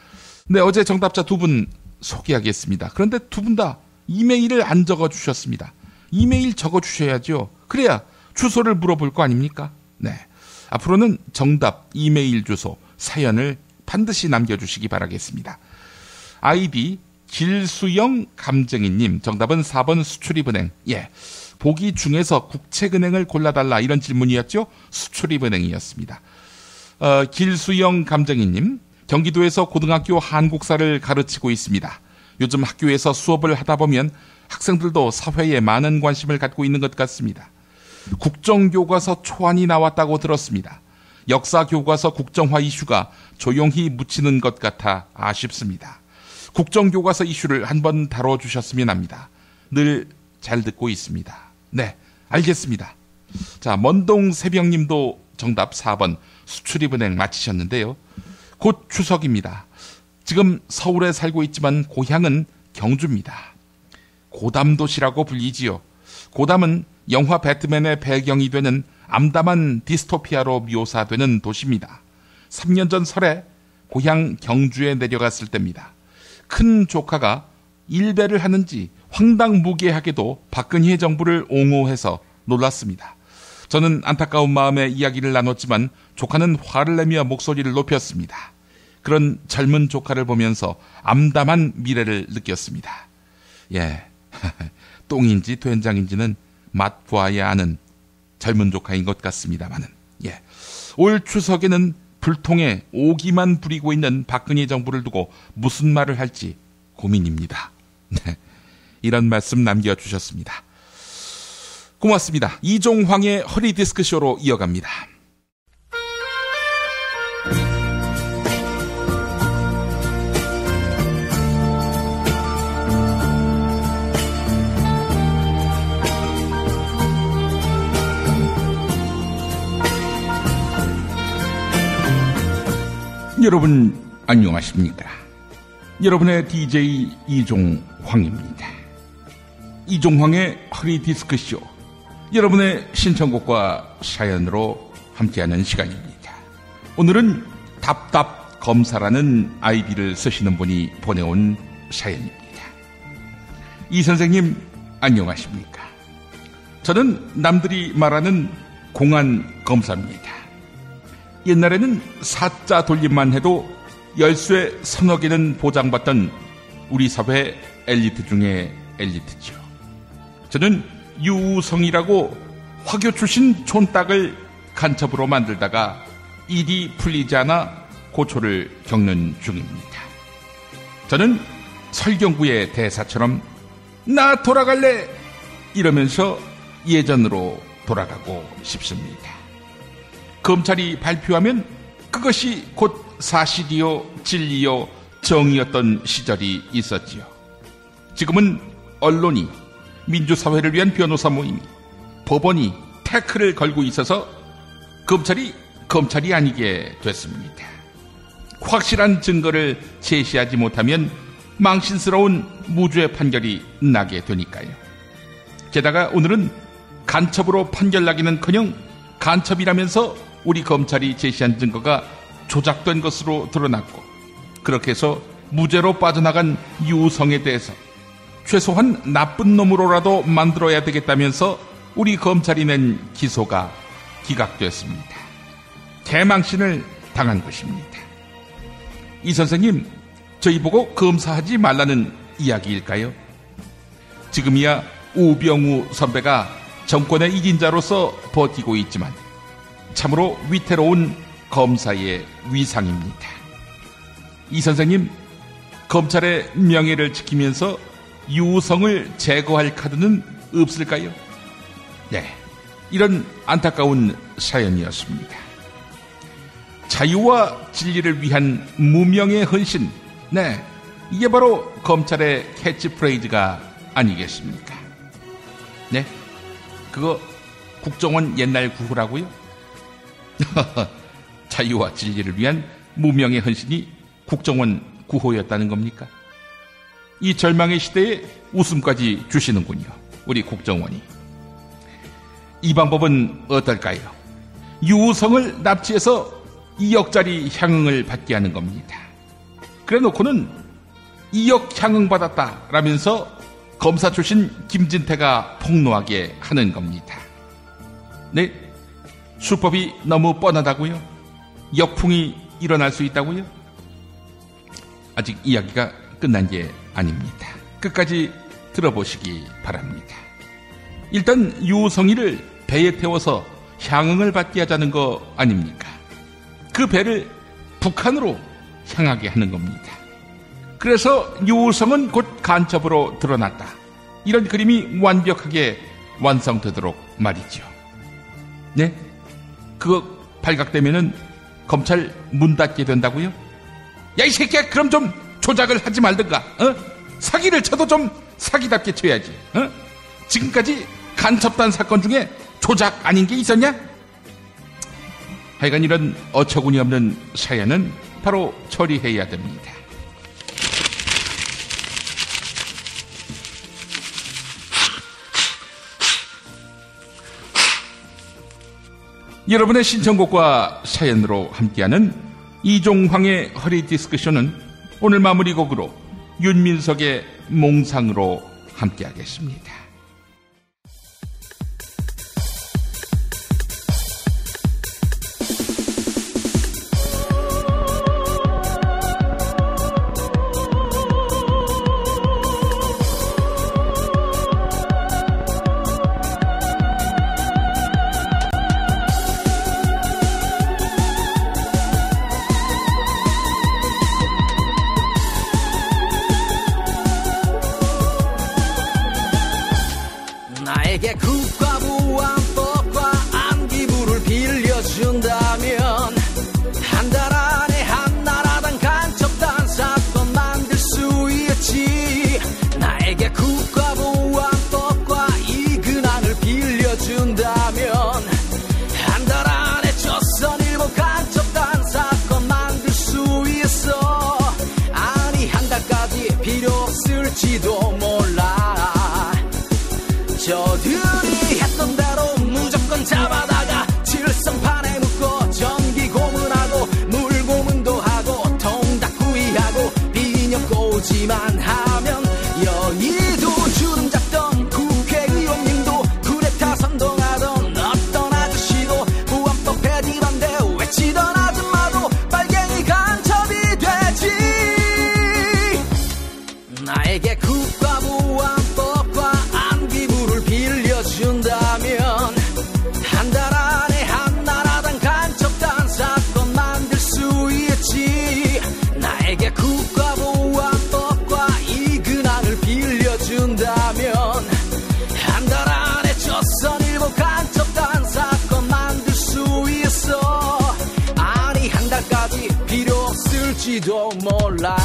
[SPEAKER 1] 네, 어제 정답자 두 분 소개하겠습니다. 그런데 두 분 다 이메일을 안 적어주셨습니다. 이메일 적어주셔야죠. 그래야 주소를 물어볼 거 아닙니까? 네, 앞으로는 정답, 이메일 주소, 사연을 반드시 남겨주시기 바라겠습니다. 아이디 길수영 감정이님, 정답은 4번 수출입은행. 예, 보기 중에서 국책은행을 골라달라 이런 질문이었죠. 수출입은행이었습니다. 길수영 감정이님, 경기도에서 고등학교 한국사를 가르치고 있습니다. 요즘 학교에서 수업을 하다 보면 학생들도 사회에 많은 관심을 갖고 있는 것 같습니다. 국정교과서 초안이 나왔다고 들었습니다. 역사교과서 국정화 이슈가 조용히 묻히는 것 같아 아쉽습니다. 국정교과서 이슈를 한번 다뤄주셨으면 합니다. 늘 잘 듣고 있습니다. 네, 알겠습니다. 자, 먼동 새벽님도 정답 4번 수출입은행 맞히셨는데요. 곧 추석입니다. 지금 서울에 살고 있지만 고향은 경주입니다. 고담도시라고 불리지요. 고담은 영화 배트맨의 배경이 되는 암담한 디스토피아로 묘사되는 도시입니다. 3년 전 설에 고향 경주에 내려갔을 때입니다. 큰 조카가 일배를 하는지 황당무계하게도 박근혜 정부를 옹호해서 놀랐습니다. 저는 안타까운 마음에 이야기를 나눴지만 조카는 화를 내며 목소리를 높였습니다. 그런 젊은 조카를 보면서 암담한 미래를 느꼈습니다. 예, 똥인지 된장인지는 맛보아야 아는 젊은 조카인 것 같습니다만은, 예, 올 추석에는 불통에 오기만 부리고 있는 박근혜 정부를 두고 무슨 말을 할지 고민입니다. 네, 이런 말씀 남겨주셨습니다. 고맙습니다. 이종황의 허리디스크쇼로 이어갑니다. 여러분 안녕하십니까? 여러분의 DJ 이종황입니다. 이종황의 허리디스크쇼, 여러분의 신청곡과 사연으로 함께하는 시간입니다. 오늘은 답답검사라는 아이디를 쓰시는 분이 보내온 사연입니다. 이 선생님 안녕하십니까? 저는 남들이 말하는 공안검사입니다. 옛날에는 사자 돌림만 해도 열쇠 서너 개는 보장받던 우리 사회 엘리트 중에 엘리트죠. 저는 유우성이라고 화교 출신 촌딱을 간첩으로 만들다가 일이 풀리지 않아 고초를 겪는 중입니다. 저는 설경구의 대사처럼 나 돌아갈래 이러면서 예전으로 돌아가고 싶습니다. 검찰이 발표하면 그것이 곧 사실이요, 진리요, 정의였던 시절이 있었지요. 지금은 언론이, 민주사회를 위한 변호사 모임이, 법원이 태클을 걸고 있어서 검찰이 검찰이 아니게 됐습니다. 확실한 증거를 제시하지 못하면 망신스러운 무죄 판결이 나게 되니까요. 게다가 오늘은 간첩으로 판결나기는커녕 간첩이라면서 우리 검찰이 제시한 증거가 조작된 것으로 드러났고, 그렇게 해서 무죄로 빠져나간 유성에 대해서 최소한 나쁜 놈으로라도 만들어야 되겠다면서 우리 검찰이 낸 기소가 기각됐습니다. 대망신을 당한 것입니다. 이 선생님, 저희 보고 검사하지 말라는 이야기일까요? 지금이야 우병우 선배가 정권의 이긴자로서 버티고 있지만 참으로 위태로운 검사의 위상입니다. 이 선생님, 검찰의 명예를 지키면서 유성을 제거할 카드는 없을까요? 네, 이런 안타까운 사연이었습니다. 자유와 진리를 위한 무명의 헌신, 네, 이게 바로 검찰의 캐치프레이즈가 아니겠습니까? 네, 그거 국정원 옛날 구호라고요? 자유와 진리를 위한 무명의 헌신이 국정원 구호였다는 겁니까? 이 절망의 시대에 웃음까지 주시는군요, 우리 국정원이. 이 방법은 어떨까요? 유성을 납치해서 2억짜리 향응을 받게 하는 겁니다. 그래 놓고는 2억 향응 받았다라면서 검사 출신 김진태가 폭로하게 하는 겁니다. 네? 수법이 너무 뻔하다고요? 역풍이 일어날 수 있다고요? 아직 이야기가 끝난 게 아닙니다. 끝까지 들어보시기 바랍니다. 일단 유성이를 배에 태워서 향응을 받게 하자는 거 아닙니까? 그 배를 북한으로 향하게 하는 겁니다. 그래서 유성은 곧 간첩으로 드러났다, 이런 그림이 완벽하게 완성되도록 말이죠. 네? 그거 발각되면은 검찰 문 닫게 된다고요? 야, 이 새끼야, 그럼 좀 조작을 하지 말든가, 어? 사기를 쳐도 좀 사기답게 쳐야지, 어? 지금까지 간첩단 사건 중에 조작 아닌 게 있었냐? 하여간 이런 어처구니 없는 사연은 바로 처리해야 됩니다. 여러분의 신청곡과 사연으로 함께하는 이종황의 허리 디스크쇼는 오늘 마무리 곡으로 윤민석의 몽상으로 함께하겠습니다.
[SPEAKER 9] 나에게 국가보안 법과 안기부를 빌려준다면 한 달 안에 한 나라당 간첩단 사건 만들 수 있지. 나에게 국가보안 법과 이 근안을 빌려준다면 한 달 안에 조선일보 간첩단 사건 만들 수 있어. 아니, 한 달까지 필요 없을지도 몰라. 저들이 했던 대로 무조건 잡아다가 칠성판에 묶어 전기 고문하고 물 고문도 하고 통닭구이하고 비녀 꼬지만 하면 여의도 주름 잡던 국회의원님도 쿠데타 선동하던 어떤 아저씨도 보안법 폐지반대 외치던 아줌마도 빨갱이 간첩이 되지. 나에게 국가보안법과 있을지도 몰라.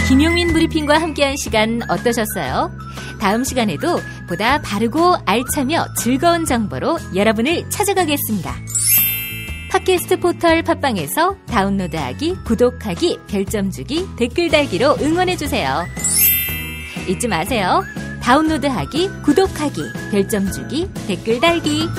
[SPEAKER 7] 김용민 브리핑과 함께한 시간 어떠셨어요? 다음 시간에도 보다 바르고 알차며 즐거운 정보로 여러분을 찾아가겠습니다. 팟캐스트 포털 팟빵에서 다운로드하기, 구독하기, 별점 주기, 댓글 달기로 응원해주세요. 잊지 마세요. 다운로드하기, 구독하기, 별점 주기, 댓글 달기.